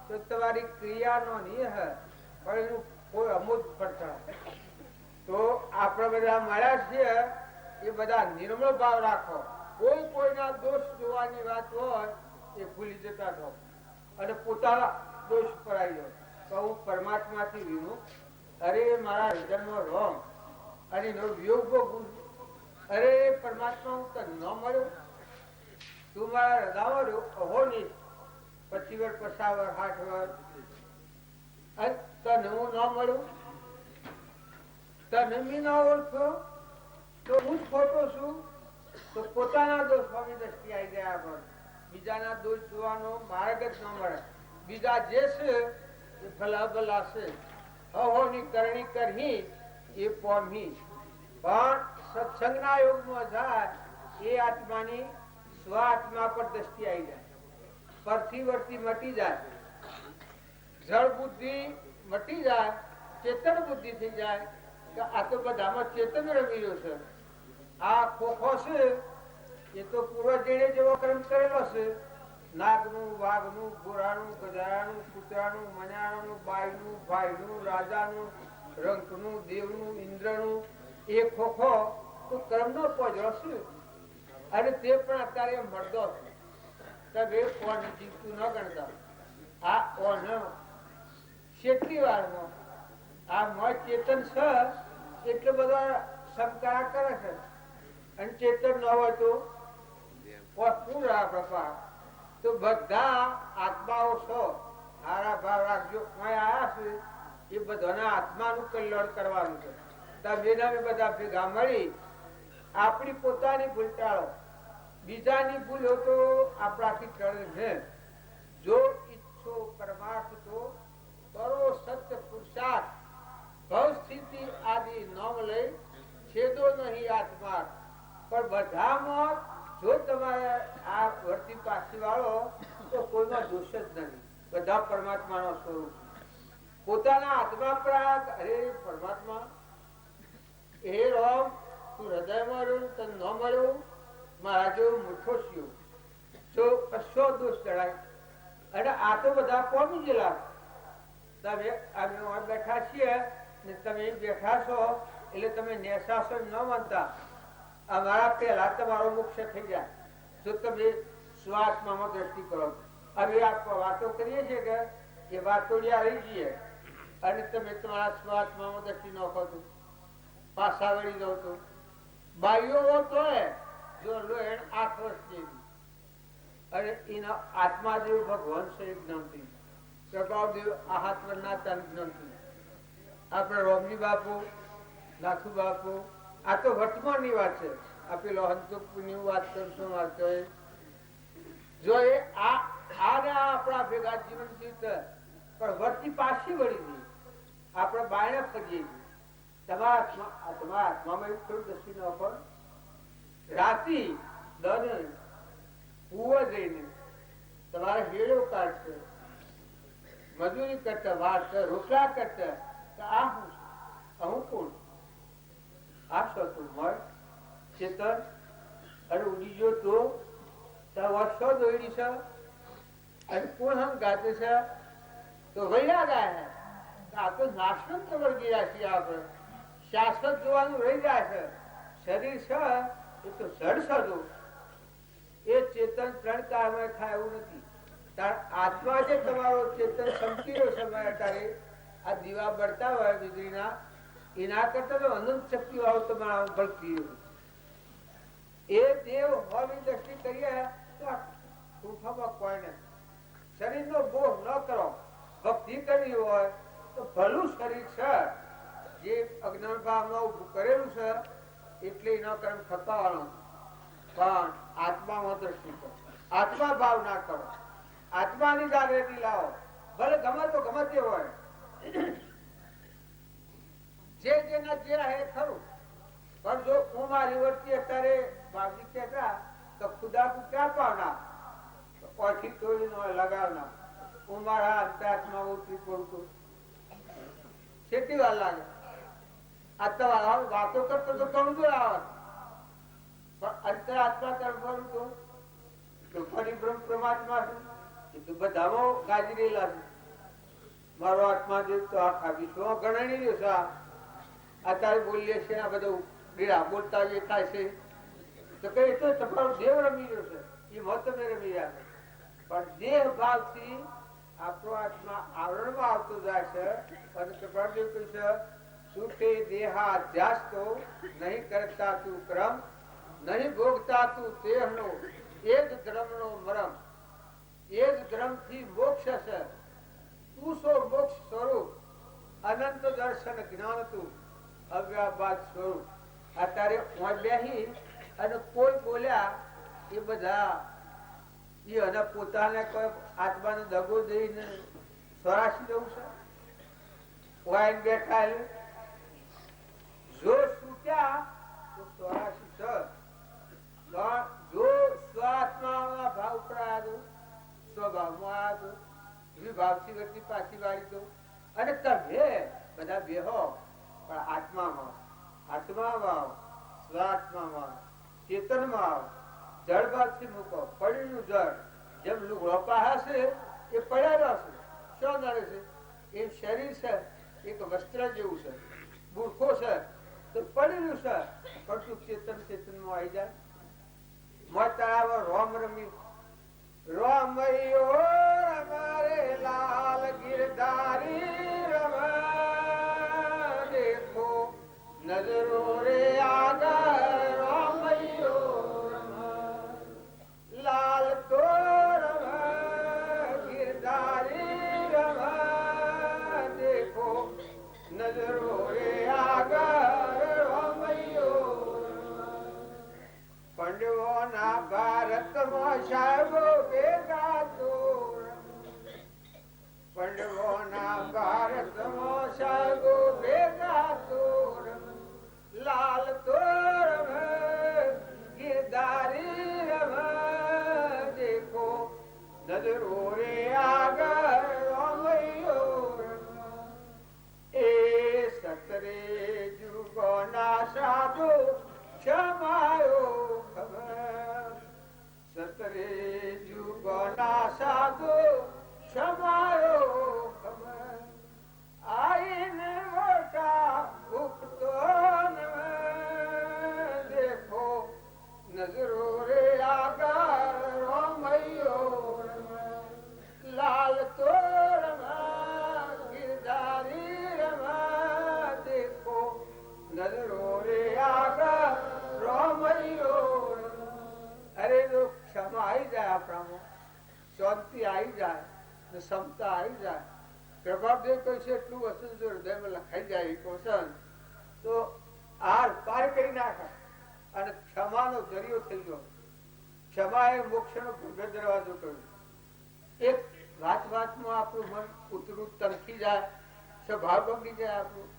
તો તમારી ક્રિયાનો નહીં હે, પણ એનું કોઈ અમૂત પડતા. તો આપણે બધા મળ્યા છીએ એ બધા નિર્મળ ભાવ રાખો. કોઈ કોઈના દોષ જોવાની વાત હોય એ ભૂલી જતા રહો અને પોતાના દોષ પર આવી જાઓ. તો હું પરમાત્માથી વિમુખ, અરે મારા હૃદયનો રોમ અને એનો વિયોગ ભોગવું, અરે પરમાત્મા હું તને ન મળ્યો, તું મારા હૃદયમાં રહ્યો અહો નહીં 25 વર્ષ 50 વર્ષ 60 વર્ષ, તને હું ન મળ્યું, તને બી ન ઓળખો તો હું જ ખોટો છું. તો પોતાના દોષ સ્વામી દ્રષ્ટિ આવી ગયા પર બીજાના દોષ જોવાનો માર્ગ જ ન મળે. બીજા જે છે એ ભલા ભલા છે, અહોની કરણી કરહી એ પોમી. પણ સત્સંગના યોગમાં જાય એ આત્માની સ્વ આત્મા પર દ્રષ્ટિ આવી જાય, પરથી વર્તી મટી જાય, જળ બુદ્ધિ મટી જાય, ચેતન બુદ્ધિ થઈ જાય કે આ તો બધામાં ચેતન રમી રહ્યો છે. આ ખોખો છે એ તો પૂર્વજેણે જેવો કર્મ કરેલો છે, નાગનું, વાઘનું, ઘોડાનું, ગધાડાનું, કૂતરાનું, મનાણાનું, બાઈનું, ભાઈનું, રાજાનું, રંકનું, દેવનું, ઇન્દ્રનું, એ ખોખો તો કર્મનો પોજરો છે. અને તે પણ અત્યારે મળતો છે. તમે કોણ જીવતું ન ગણતા. આ કોણ કેટલી વારમાં આ મય ચેતન છે એટલે બધા સંસ્કાર કરે છે. અને ચેતન ન હોય તો તો બધા આત્માઓ છો, હારા ભાવ રાખજો. આયા છે એ બધાના આત્માનું કલ્યાણ કરવાનું છે. તમે બધા ભેગા મળી આપણી પોતાની ભૂલ ટાળો, બીજાની ભૂલ હોય તો આપણાથી ટળે છે. જો ઈચ્છો પરમાર્થ તો કરો સત્ય પુરુષાર્થ, ભવ સ્થિતિ આદિ નામ લઈ છેદો નહીં આત્મા. પણ બધામાં જો તમારે આ વર્તી પાછી વાળો તો કોઈમાં દોષ જ નથી, બધા પરમાત્માનો સ્વરૂપ. પોતાના આત્મા પ્રાગ, અરે પરમાત્મા હે રામ તું હૃદયમાં રહ્યું, તને ન મળ્યું, મારા જેવો મૂઠો થયો, જો કશો દોષ જણાય. અને આ તો બધા કોમી ગયેલા. તમે અમે બેઠા છીએ ને તમે બેઠા છો એટલે તમે નેસાસો ન માનતા. અમારા પહેલા તમારો મોક્ષ થઈ જાય જો તમે સ્વાત્મામાં દ્રષ્ટિ કરો. અમે આ વાતો કરીએ છીએ કે એ વાતોડિયા રહી જઈએ અને તમે તમારા સ્વાત્મામાં દ્રષ્ટિ નાખો છો, પાછા વળી જાવ તો બાઈઓ તો જો લોહેણ 8 વર્ષ જેવી, અને એના આત્મા જેવું ભગવાન છે એક જ્ઞાનથી. પ્રભાવદેવ આ હાથ વરના તન જ્ઞાનથી. આપણે રોમજી બાપુ, નાથુ બાપુ, આ તો વર્તમાનની વાત છે. આ પેલો હંસુકની વાત કરશો વાંચો જો એ આપણા ભેગા જીવન જીવત પણ વર્તી પાછી વળી ગઈ. આપણે બાયણે ફરીએ તમારા આત્મામાં એવું થોડું દસી ન પણ રાતી દન કુવા જઈને તમારે હેડો કાઢશે, મજૂરી કરતા, વાળશે, રોટલા કરતા. આ હું કોણ? આ શત્રુ મળ ચેતન અને ઉડી ગયો તો વર્ષો દોડી છે અને કોણ હમ ગાતે છે તો વૈયા ગયા. આ તો નાશવંત ખબર ગયા છીએ આપણે. શાશ્વત જોવાનું રહી જાય છે. શરીર છે એ તો જડ સડું, એ ચેતન 3 કાળમાં થાય એવું નથી. આત્મા જે તમારો ચેતન સમકીનો સમય અત્યારે આ દીવા બળતા હોય વીજળીના, એના કરતા તો અનંત શક્તિ વાળો તમારા ભક્તિ. એ દેવ હોવાની દ્રષ્ટિ કરીએ તો કોઈ નહીં. શરીરનો બોહ ન કરો, કરવી હોય તો ભલું શરીર છે જે અજ્ઞાન ભાવમાં ઉભું કરેલું છે એટલે એનો કર્મ ખપાવાનો, પણ આત્મામાં દ્રષ્ટિ કરો, આત્મા ભાવ ના કરો, આત્માની જાગૃતિ લાવો. ભલે ગમે તો ગમે તે હોય, જે જેના જે રહે ખરું. પણ જો હું મારી વર્તી અત્યારે બાબજી કહેતા તો ખુદા કો ક્યાં પાના ઓછી તોડી નો લગાવના, હું મારા અંતરાત્મા ઉતરી પડતું કેટલી વાર લાગે. આ તો વાતો કરતો તો ઘણું દૂર આવે, પણ અંતરાત્મા તરફ તો પરિભ્રમ પરમાત્મા એ તો બધામાં ગાજરેલા છે. મારો આત્મા દેવ તો આખા વિશ્વ ગણાણી રહ્યો છે. અત્યારે બોલીએ છીએ આ બધું બોલતા જે થાય છે તો કઈ તો તમારો દેવ રમી રહ્યો છે, એ મત તમે રમી રહ્યા છે. પણ દેહ ભાવથી આપણો આત્મા આવરણમાં આવતો જાય છે. અને કૃપાદેવ કહે છે સુખે દેહાધ્યાસ તો નહીં કરતા તું ક્રમ, નહીં ભોગતા તું દેહનો એ જ ધર્મનો મરમ. એ જ ધર્મથી મોક્ષ છે. તું સો મોક્ષ સ્વરૂપ, અનંત દર્શન જ્ઞાન તું અવ્યાબાદ સ્વરૂપ. અત્યારે બેહી અને કોઈ બોલ્યા એ બધા અને પોતાને કોઈ આત્માનો દગો દઈને સ્વરાશી જવું છે. વાઈન બેઠા જો છૂટ્યા તો સ્વરાશી છે. જો સ્વાત્મા ભાવ ઉપર આવ્યા સ્વભાવમાં આવ્યા તો વિભાવથી વ્યક્તિ પાછી વાળી દો અને તમે બધા બેહો, પણ આત્મામાં આત્મામાં સ્વાત્મામાં ચેતનમાં આવો. જળ ભાગથી મૂકો, પડેલું જળ જેમ લુગડો પાહા છે એ પડેલો છે, શું નડે છે? એ શરીર છે એક વસ્ત્ર જેવું છે, બુરખો છે તો પડેલું છે, પણ તું ચેતનમાં આવી જાય. મત રોમ રમી રોમૈયો રમારે લાલ ગિરધારી રમા દેખો નજરો રે આગળ રોમૈયો રમા લાલ તો રમા ગિરધારી રમા દેખો નજરો રે આગળ રોમૈયો પાંડવોના ભારતમાં સાહેબો ભેગા તો, પાંડવોના ભારતમાં સાહેબો ભેગા તો લાલ તો ગિરધારી રમા દેખો નજરો રે આગળ એ સતરે જુગોના સાધુ ક્ષમાયો ખબર, સતરે જુગોના સાધુ ક્ષમાયો ખબર. આઈને મોટા ભૂખતો દેખો નજરો રે આગળ રોમૈયો લાલ તો રમા ગિરધારી રમા દેખો નજરો રે આગળ રોમૈયો. અરે જો ક્ષમા આવી જાય આપણામાં, શાંતિ આવી જાય, ક્ષમતા આવી જાય, પ્રભાવદેવ કહે છે એટલું વચન જો હૃદયમાં લખાઈ જાય એક વચન તો આર પાર કરી નાખે અને ક્ષમાનો દરિયો થઈ ગયો. ક્ષમા એ મોક્ષનો ભવ્ય દરવાજો કહ્યું. એક વાતમાં આપણું મન ઉતરું તરખી જાય, સ્વભાવ બગડી જાય આપણું.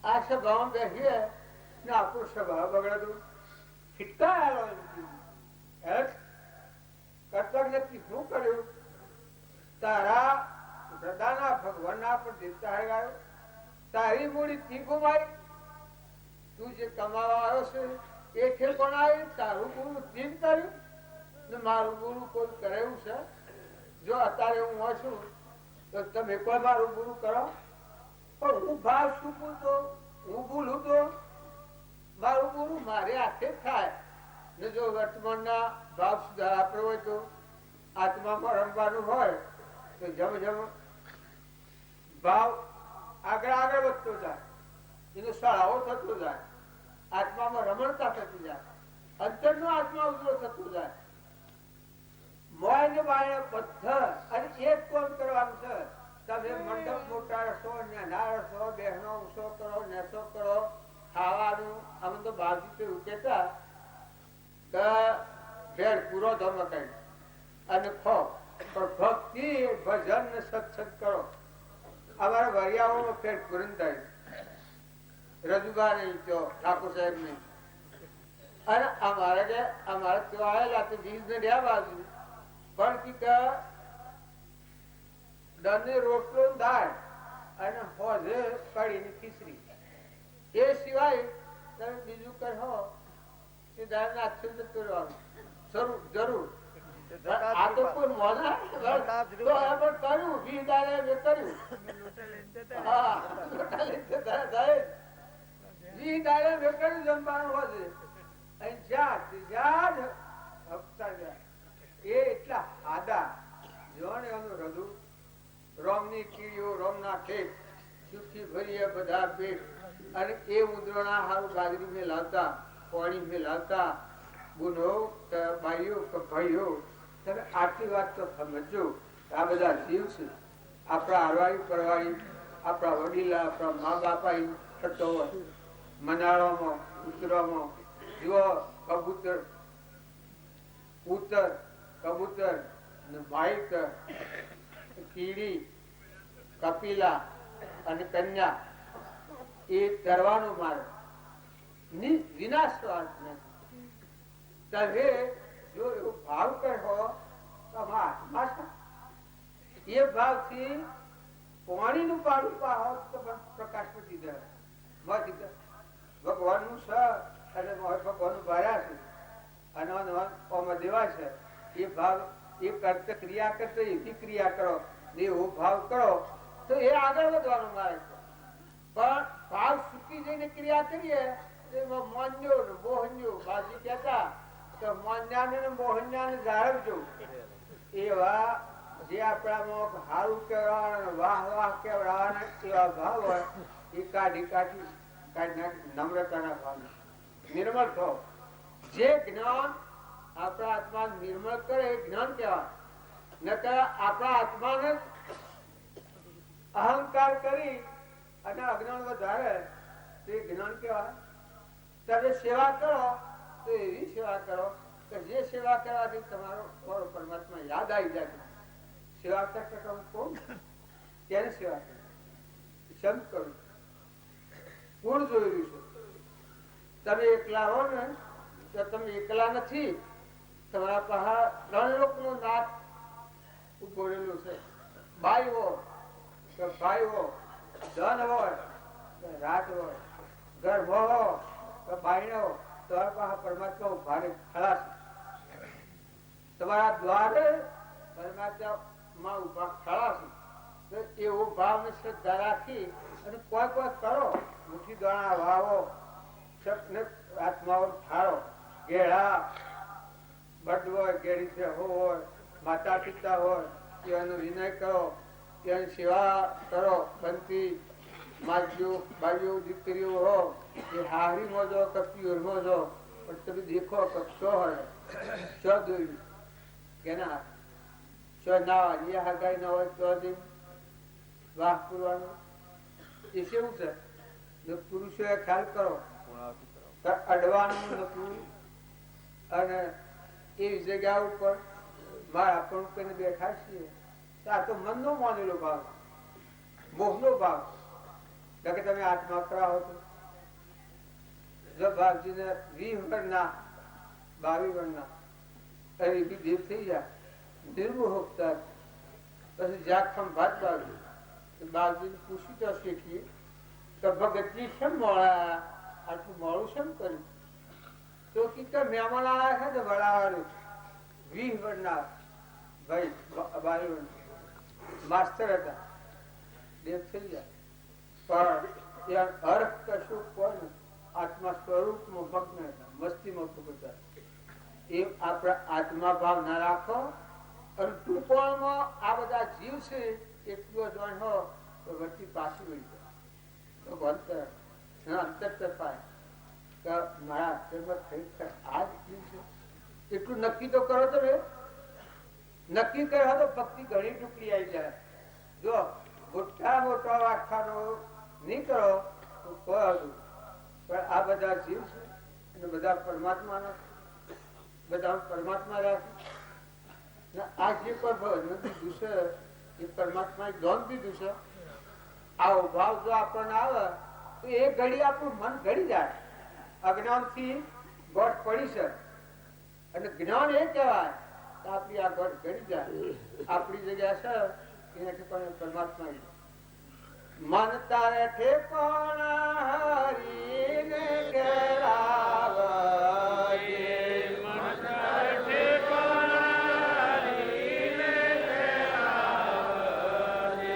આ સ્વભાવ બેસીએ ને આપણો સ્વભાવ બગડતું ફિટકાયેલો કરતા નથી. શું કર્યું? તારા દાદાના ભગવાનના પણ દેવતા હળગાયો, તારી મૂડી થી ગુમાઈ, તું જે કમાવા આવ્યો છે એ ઠેકોણ આવી, તારું ગુરુ તીન કર્યું ને મારું ગુરુ કોઈ કરેલું છે? જો અત્યારે હું હોય છું તો તમે કોઈ મારું ગુરુ કરો, પણ હું ભાવ શું ભૂલતો, હું ભૂલું તો મારું ગુરુ મારે હાથે થાય ને. જો વર્તમાનના ભાવ સુધાર આપણો હોય તો આત્મામાં રમવાનું હોય તો જેમ જેમ ભાવ આગળ વધતો જાય, એનો સળાવો થતો જાય, આત્મામાં રમણતા થતી જાય, અંતરનો આત્મા ઉજળો થતો જાય. મોય ને બાય બધા અને એક કામ કરવાનું છે. તમે મંડપ સત્સંગ કરો. અમારા વરિયાઓમાં ફેર પૂરણ થાય રજુબા નહીં તો ઠાકોર સાહેબ નહીં. અને અમારે ત્યાં આવેલા તો જીવ ને રહ્યા બાજુ પણ કે દને રોટલો દાળ અને હોજે કઢીની ખીચડી એ સિવાય તમે બીજું કઈ હો એ દાળ નાખશું તો કરવાનું જરૂર. આ તો કોઈ મોના કર્યું 20 દાડે મેં કર્યું. હા 20 દાડે મેં કર્યું જમવાનું હોજે એટલા આદા જોને એનું રજુ રોમની કીડીઓ રોમના ખેત સુખી ભરીએ બધા પેટ અને એ મુદ્રણા હારું બાજરી મેં લાવતા પાણી મેં લાવતા ગુનો બાઈઓ કે ભાઈઓ તમે આટલી વાત તો સમજો. આ બધા જીવ છે આપણા હરવાડી પરવાડી આપણા વડીલા આપણા મા બાપા થતો હોય મનાળામાં ઉતરામાં જુઓ કબૂતર ઉતર કબૂતર વાઇક કીડી કપિલા અને કન્યા એ તરવાનો માર્ગ વિનાશવાદ નથી. તમે જો એવો ભાવ કરો એ ભાવથી પાણીનું પાડું પાહો તો પ્રકાશ નથી દે ભગવાનનું સ અને ભગવાન ભર્યા છે અને દેવા છે એ ભાવ એ કરતા ક્રિયા કરતો એવી ક્રિયા કરો એવો ભાવ કરો તો એ આગળ વધવાનો માર્ગ છે. પણ ભાવ સુકી જઈને ક્રિયા કરીએ એમાં મોન્યો ને મોહન્યો બાજી કહેતા તો મોન્યા ને મોહન્યા ને જાળવજો. એવા જે આપણામાં સારું કેવડાવવાના વાહ વાહ કેવડાવવાના એવા ભાવ હોય એ કાઢી નમ્રતાના ભાવ નિર્મળ થો. જે જ્ઞાન આપણા આત્મા નિર્મળ કરે એ જ્ઞાન કહેવાય. નકર આપણા આત્માને અહંકાર કરી અને અજ્ઞાન વધારે તે જ્ઞાન કહેવાય. તમે સેવા કરો તો એવી સેવા કરો કે જે સેવા કરવાથી તમારો પરમાત્મા યાદ આવી જાય. સેવા કરતા કોણ તેને સેવા કરે સંત કરું કોણ જોયેલું છે. તમે એકલા હો ને તો તમે એકલા નથી. તમારા પાસે 3 લોકનો નાથ ઉભો રહેલો છે. બાઈ હો કે ભાઈ હો, ધન હોય કે રાત હોય, ગર્ભ હો કે બાઈને હો, તમારા પાસે પરમાત્મા ઉભા ખડા છે. તમારા દ્વારે પરમાત્મા ઉભા ખડા છે. એવો ભાવ ને શ્રદ્ધા રાખી અને કોઈ કરો મુઠી દાણા વાવો આત્માઓ ઠારો. ઘેડા બડ હોય ઘેડી છે હોય માતા પિતા હોય એનો વિનય કરો એની સેવા કરો. બનતી માજ્યો બાજુ દીકરીઓ હો એ હારી મોજો કે પ્યોર મોજો પણ તમે દેખો કે શો હોય શો જોયું કેના શો ના એ હગાઈ ના હોય તો વાહ પૂરવાનું એ કેવું છે. પુરુષો એ ખ્યાલ કરો અડવાનું નથી અને એવી જગ્યા ઉપર આપણે બેઠા છીએ આ તો મનનો માનેલો ભાવ મોહનો ભાવ કે તમે આત્મા કરાવો તો જો બાપજીને 20 વર્ષના 22 વર્ષના એવી દેવ થઈ જાય નિર્મોહતા પછી જાખમ ભાત બાપજીને પૂછી તો શીખીએ તો ભગતજી શેમ મોડા આટલું મોડું શેમ કર્યું તો કે મહેમાન આવ્યા છે ને વડાવાનું 20 વર્ષના ભાઈ 22 માસ્ટર હતા દેવ થઈ જાય પણ અર્થ કશું કોઈ આત્મા સ્વરૂપમાં ભગ્ન હતા મસ્તીમાં ભગતા. એ આપણા આત્મા ભાવ ના રાખો અને ટૂંકમાં આ બધા જીવ છે એટલું અજવાણ હો તો વચ્ચે પાછી વળી જાય તો બંધ અંતર તપાય કે મારા અંતરમાં ખરેખર આ જ જીવ છે એટલું નક્કી તો કરો. તમે નક્કી કર્યો તો ભક્તિ ઘણી ટુકડી આવી જાય. જો મોટા મોટા વાખાનો નહીં કરો તો કોઈ હતું પણ આ બધા જીવ છે અને બધા પરમાત્માના બધા પરમાત્મા રાખે આ જે કોઈ નદી દૂષે એ પરમાત્માએ દોન દીધું છે. આવો ભાવ જો આપણને આવે તો એ ઘડી આપણું મન ઘડી જાય. અજ્ઞાનથી ગોઠ પડી છે અને જ્ઞાન એ કહેવાય કે આપણી આ ગોઠ ઘડી જાય. આપણી જગ્યા છે એના ઠેકાણે પરમાત્મા. મન તારે ઠેકાણા હરીને ઘેરાવે, મન તારે ઠેકાણા હરીને ઘેરાવે,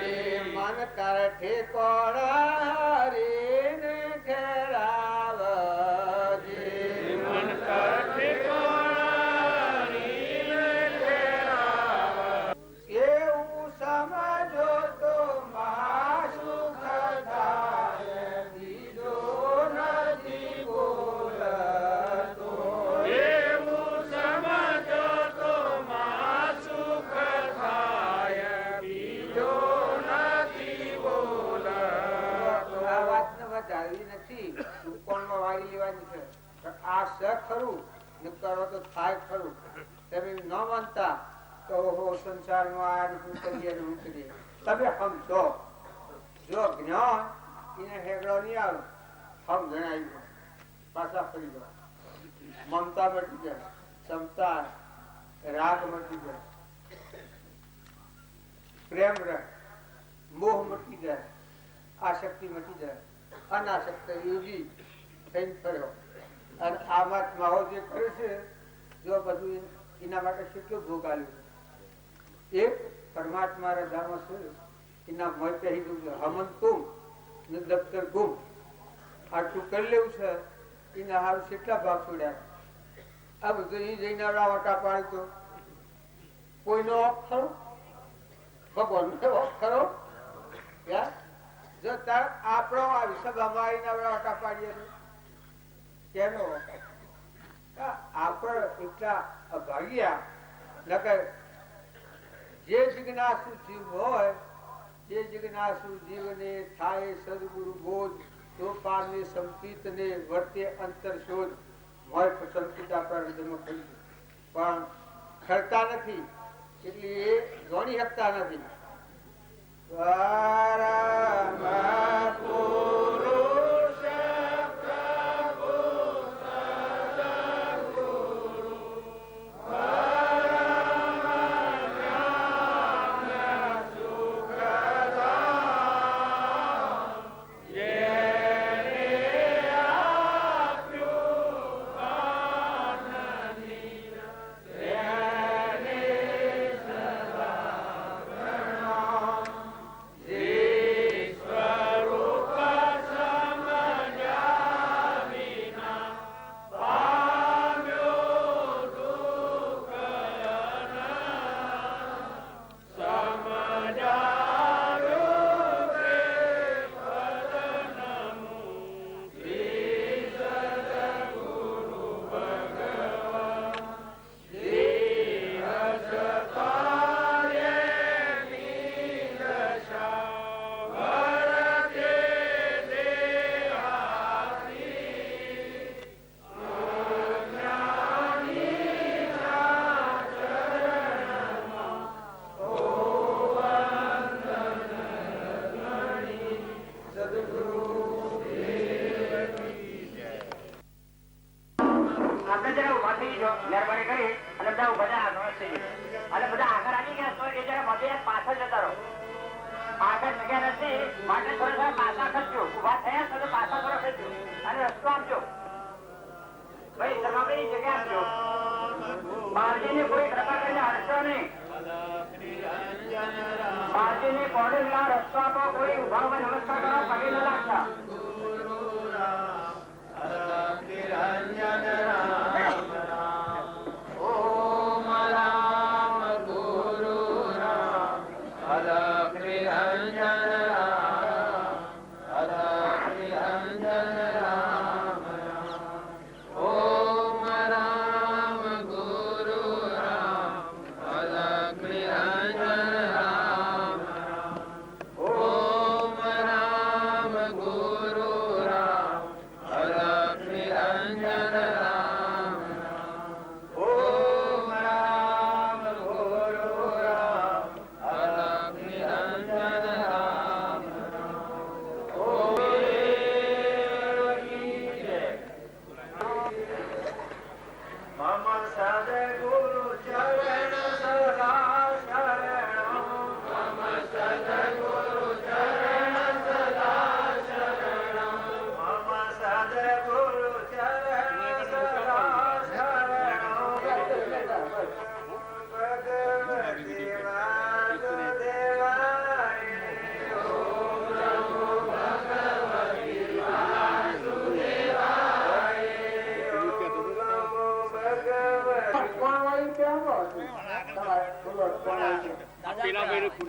મન તારે ઠેકાણા હરીને ઘેરાવે, મન તારે ઠેકાણા હરીને ઘેરાવે. એવું સમજો તો આ સ ખરું ને કરો તો થાય ખરું. તમે ન માનતા તો સંસારમાં આ હું કરીએ ને હું કરીએ. તમે સમજો. જો જ્ઞાન એને હેગડો નહીં આવે, હમ જણાવી પાછા ફરી જાઓ. મમતા મટી જાય, ક્ષમતા રાગ મટી જાય, પ્રેમ રહે, મોહ મટી જાય, આસક્તિ મટી જાય, અનાસક્ત યોગી થઈને ફર્યો. અને આમાં માહોલ જે કર્યો છે જો બધું એના માટે કેટલું ભોગ આવ્યું. એક પરમાત્મા રજામાં છે એના મય કહી દઉં છે હમન તુમ ને દફતર ગુમ. આટલું કરી લેવું છે એના હાલ કેટલા ભાગ છોડ્યા. આ બધું એ જઈને વટા પાડી તો કોઈનો ઓફ ખરો, ભગવાન ઓફ ખરો. જો તાર આપણો આ વિષયમાં એના વટા પાડીએ કેનો આપણે એટલા અભાગ્યા. નકર જે જિજ્ઞાસુ જીવ હોય જે જિજ્ઞાસુ જીવને થાય સદગુરુ બોધ, તો પામે સંકિત ને વર્તે અંતર શોધ. મોય સંકિત આપણા હૃદયમાં થઈ પણ ખરતા નથી એટલે એ જાણી શકતા નથી. Om Ram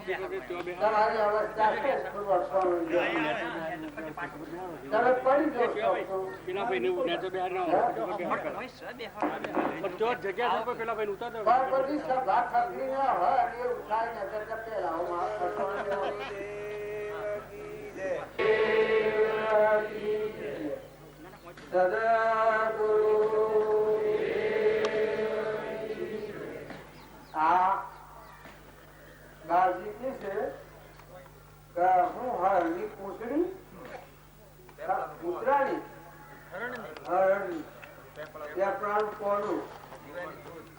તમારી અવસ્થા છે તમે પડી જાઓ બધી સભા ખપરી ના હોય એ ઉઠાય ને પેલા આ બાજી કે છે કે હું હરણી પૂછડી કૂતરાની હરણી પેપરાનું કોનું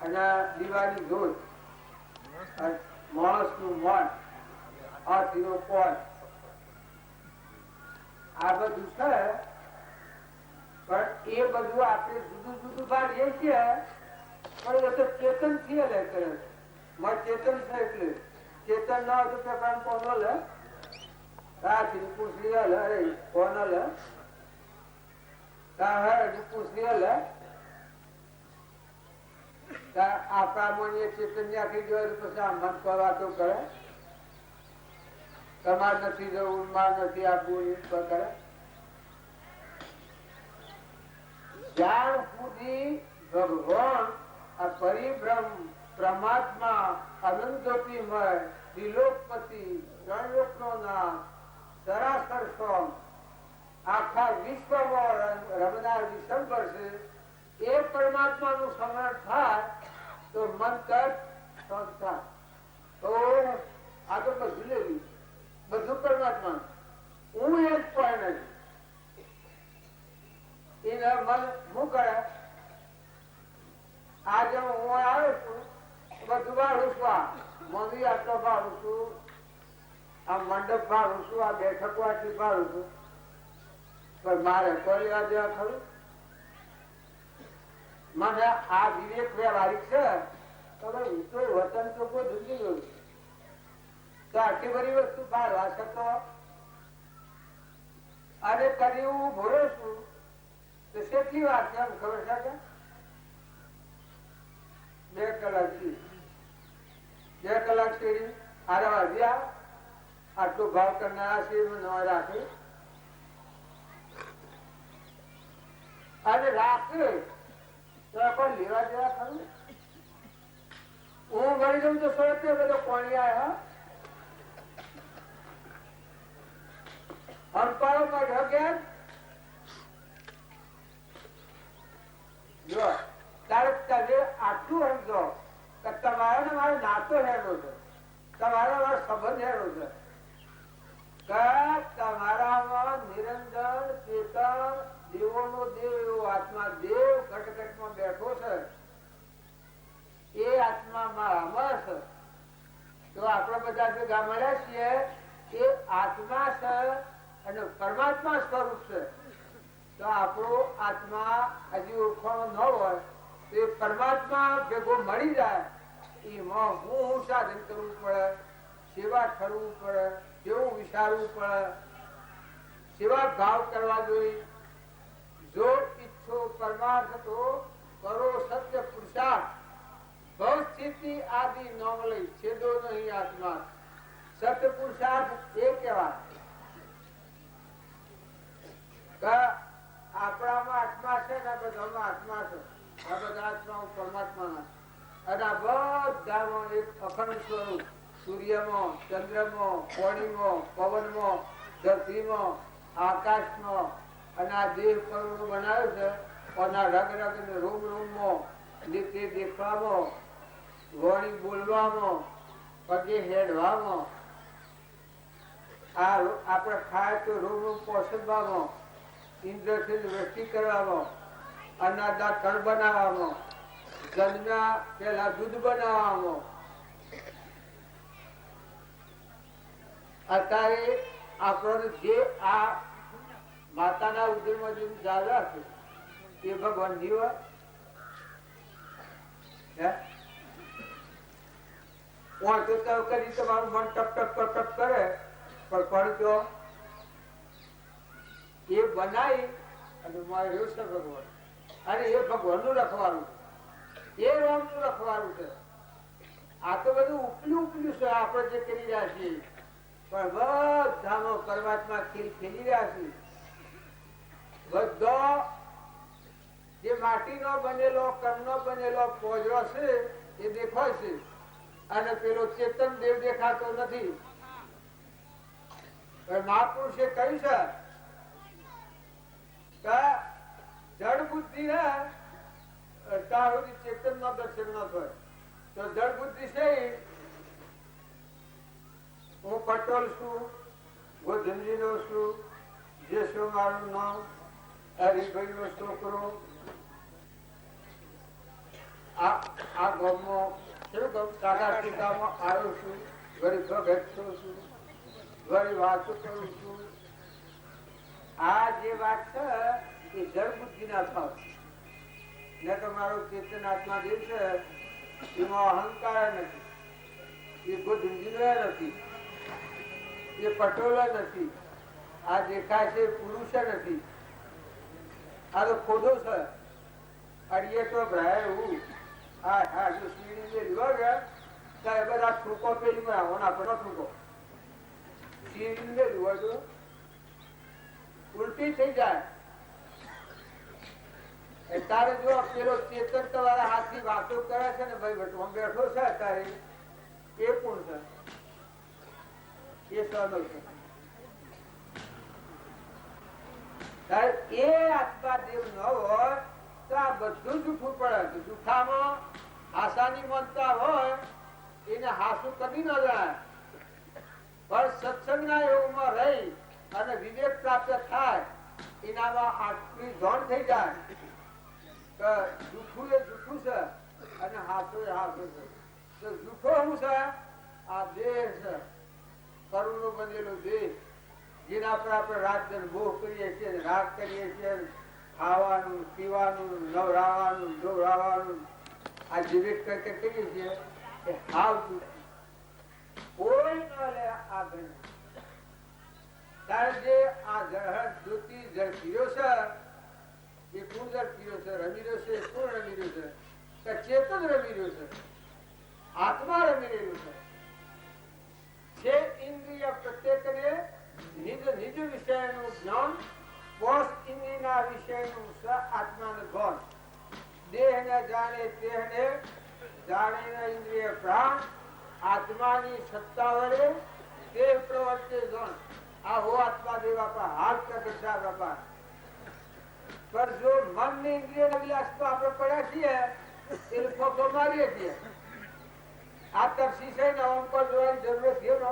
અને દિવાળી ધોધ માણસ નું મન હાથીનો કોણ આ બધું છે. પણ એ બધું આપણે જુદું જુદું પાડીએ છીએ પણ એ તો ચેતન થી લે કરે ચેતન છે એટલે ચેતન ના હોય તો પેપર કોનો લે હાથીની પૂછડી લે અરે કોનો લે પૂછડી લે આપણા મને ચેતન ની આખી જોયું પછી આમ મન વાતો કરે તમારે નથી જવું માર નથી આપવું કરે. જ્યાં સુધી ભગવાન આ પરિબ્રહ્મ પરમાત્મા અનંતોપીમય ત્રિલોકપતિ ત્રણલોકનો નાથ સરાસર સ્વમ આખા વિશ્વમાં રમનાર વિશંબર છે એ પરમાત્મા નું સ્મરણ થાય તો મન તર સંસ્થા તો આ તો બધું લેવી બધું પરમાત્મા હું એક પણ નથી. એના મન શું કરે આજે હું આવ્યો છું બધું ભાડું છું આ મંદિર આટલો ભાડું છું આ મંડપ ભાડું છું આ બેઠકો આટલી ભાડું છું પણ મારે કોઈ લેવા દેવા ખરું મને આ વિવેક વ્યવહારિક છે તો ભાઈ તો વતન તો કોઈ જુદી ગયું તો આટલી બધી વસ્તુ ભાડવા શકતો અને કદી હું ભોરો છું તો કેટલી વાર છે એમ ખબર છે 2 કલાક થી 2 કલાક સુધી આરા વાગ્યા આટલો ભાવ કરનારા છે ન રાખે અને રાખે તો પણ લેવા દેવા ખરું. હું ગણી દઉં તો સરસ બધો કોણી આવ્યા અંપારો કાઢ્યો ગયા જો તારે તમે આટલું સમજો કે તમારો ને મારો નાતો હેરો છે તમારો મારો સંબંધ હેરો છે કે તમારામાં નિરંજન ચેતન દેવો નો દેવ એવો આત્મા દેવ ઘટઘટમાં બેઠો છે એ આત્મા મારામાં છે. તો આપણે બધા ભેગા મળ્યા છીએ એ આત્મા છે અને પરમાત્મા સ્વરૂપ છે. તો આપણો આત્મા હજી ઓળખાણો ન હોય તો એ પરમાત્મા ભેગો મળી જાય એમાં હું સાધન કરવું પડે સેવા કરવું પડે કેવું વિચારવું પડે સેવા ભાવ કરવા જોઈએ. જો ઈચ્છો પરમાર્થ તો કરો સત્ય પુરુષાર્થ ભવ સ્થિતિ આદિ નોમ લઈ છેદો નહીં આત્મા. સત્ય પુરુષાર્થ એ કેવા આપણામાં આત્મા છે ને બધામાં આત્મા છે આ બધા આત્મા પરમાત્મા અને આ બધામાં એક અખંડ સ્વરૂપ સૂર્યમાં ચંદ્રમાં પાણીમાં પવનમાં ધરતીમાં આકાશમાં અને આ દેહ પરનું બનાવ્યું છે અને રગ રગ ને રૂમ રૂમમાં નીચે દેખવામાં વાણી બોલવામાં પગે હેડવામાં આ આપણે ખાય તો રૂમ રૂમ પોષવામાં ઇન્દ્રથી વૃષ્ટિ કરવામાં અનાદા કણ બનાવવામાં જન્મ્યા પેલા દૂધ બનાવવામાં અત્યારે આપણને જે આ માતાના ઉદરમાં જે જાગા છે એ ભગવાન જીવ કરી તમારું મન ટક ટક ટક કરે પણ જો એ બનાવી અને મારે રહ્યું છે ભગવાન અને એ ભગવાન નું રખવાનું એ રામ નું રખવાનું છે આ તો બધું ઉપલું ઉપલું છે આપણે જે કરી રહ્યા છીએ, પણ બધામાં પરમાત્મા ખેલ ખેલી રહ્યા છે. બધો જે માટીનો બનેલો કર્મનો બનેલો પોજરો છે એ દેખાય છે, અને પેલો ચેતન દેવ દેખાતો નથી. મહાપુરુષે કહ્યું છે કે જડ બુદ્ધિ ને ત્યાં સુધી ચેતન નો દર્શન ન થાય. તો જડ બુદ્ધિ છે હું પટોલ છું, ગોધંજી નો છું, જે શું મારું નામ હરિભાઈ નો છોકરો, આ ગામમાં સાડા ટીકામાં આવ્યો છું, વળી ભગત છું, વળી વાતો કરું છું. આ જે વાત છે એ જળ બુદ્ધિ ના ભાવ ને. તો મારો ચેતન આત્મા જે છે એમાં અહંકાર નથી, એ ગોધંજી નથી, એ પટોળા નથી, આ દેખાય છે પુરુષ નથી, આ તો ખોદો છે. અડીએ તો ભરાય એવું હા જો સીડી લીધો ગયા બધા થૂકો પેલી આપણો થૂકો સીડી લીધું હોય તો ઉલટી થઈ જાય. તારે જો પેલો ચેતન તમારા હાથની વાતો કરે છે ને ભાઈ ભટમાં બેઠો છે તારે એ કોણ છે? એ સનો છે. એ આત્મા દેવ ન હોય તો આ બધું જૂઠું પડે. જૂઠામાં હાસાની મનતા હોય એને હાસું કદી ન જણાય. પણ સત્સંગના યોગમાં રહી અને વિવેક પ્રાપ્ત થાય એનામાં આટલી ધોણ થઈ જાય કે જૂઠું એ જૂઠું છે અને હાસું એ હાસું છે. તો જૂઠો શું છે? આ દેહ છે, કરુણો બનેલો દેહ, જેના પર આપણે રાત ભોગ કરીએ છીએ, રાગ કરીએ છીએ, ખાવાનું પીવાનું નવરાવાનું ધોવરાવાનું આ જીવિત કરકે કરીએ છીએ એ હાવ કોઈ ન લે. આ ગણ જે આ જળ જ્યોતિ જળ પીરો છે એ કોણ જળ પીરો છે? રમી રહ્યો છે. કોણ રમી રહ્યું છે? ચેતન રમી રહ્યું છે, આત્મા રમી રહ્યું છે. ઇન્દ્રિય પ્રત્યેકને નિજ નિજ વિષયનું જ્ઞાન, પોષ ઇન્દ્રિયના વિષયનું આત્માનું ભાન. દેહને જાણે દેહને જાણે ઇન્દ્રિય પ્રાણ, આત્માની સત્તા વડે દેહ પ્રવર્તે ગણ. આ હો આત્મા દેવ બાપા હાથ પ્રગટા બાપા. પણ જો મન ને ઇન્દ્રિય વિલાસ તો આપણે પડ્યા છીએ એ લોકો મારીએ છીએ. આ તરસી છે ને આમ પર જોવાની જરૂર થયો ને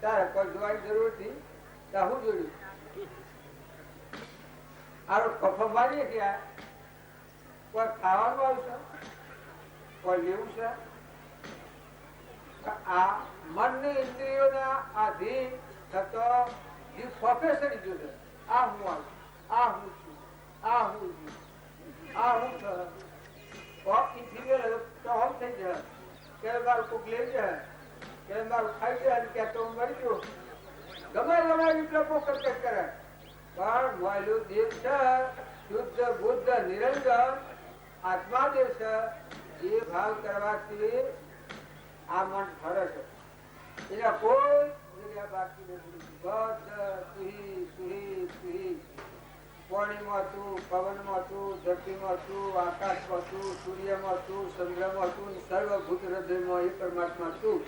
તારે પર જોવાની જરૂર હતી ત્યાં હું જોયું આ કફો મારીએ છીએ. કોઈ ખાવાનું આવશે, કોઈ લેવું છે. આ મન ને ઇન્દ્રિયોના આધીન થતો જે પ્રોફેસર જોશે આ હું આવું, આ હું છું, આ હું છું, આ હું થઈ જાય કે મારું કોક લઈ જાય કે મારું ખાઈ જાય કે તો હું મરી ગયો. ગમે વિપ્લવો કરતે કરે પણ મોયલું દેવ છે, શુદ્ધ બુદ્ધ નિરંજન આત્મા દેવ છે. એ ભાવ કરવાથી આ મન ફરે છે. એના કોઈ જગ્યા બાકી નથી. પાણીમાં તું, પવનમાં તું, ધરતીમાં તું, આકાશમાં તું, સૂર્યમાં તું, ચંદ્રમાં તું, સર્વભૂત હૃદયમાં એ પરમાત્મા તું.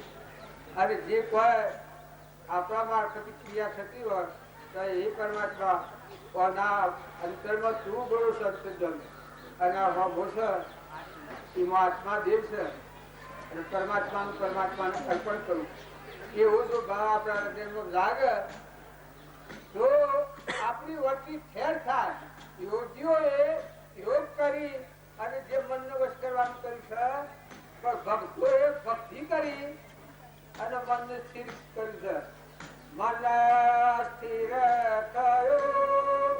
અને જે કોઈ આપણા મારફતે ક્રિયા થતી હોય તો એ પરમાત્મા અંતરમાં તું બોલો સત્સંગ અને એમાં આત્મા દેવ છે અને પરમાત્માને અર્પણ કરવું. એવો જો ભાવ આપણા હૃદયમાં લાગે તો આપણી વચ્ચે ફેર થાય. યોગીઓએ યોગ કરી અને જે મનને વશ કરવાનું કર્યું છે, પણ ભક્તોએ ભક્તિ કરી અને મનને સ્થિર કર્યું છે. મન સ્થિર થયું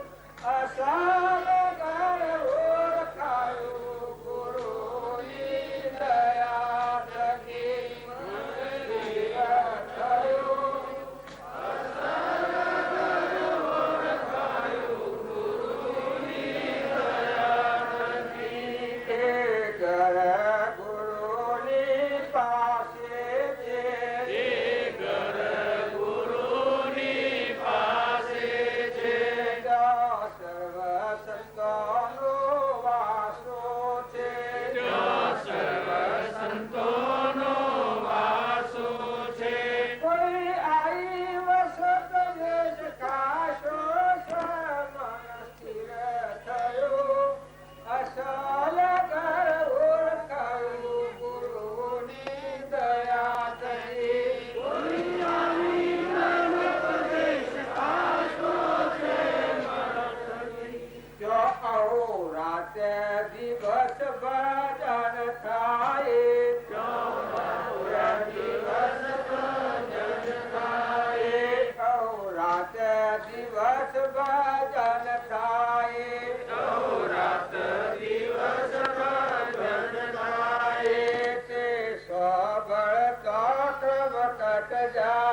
અસાગર ઓળખાયું ગુરુની દયા થકી. ગુરુની ઘટ જા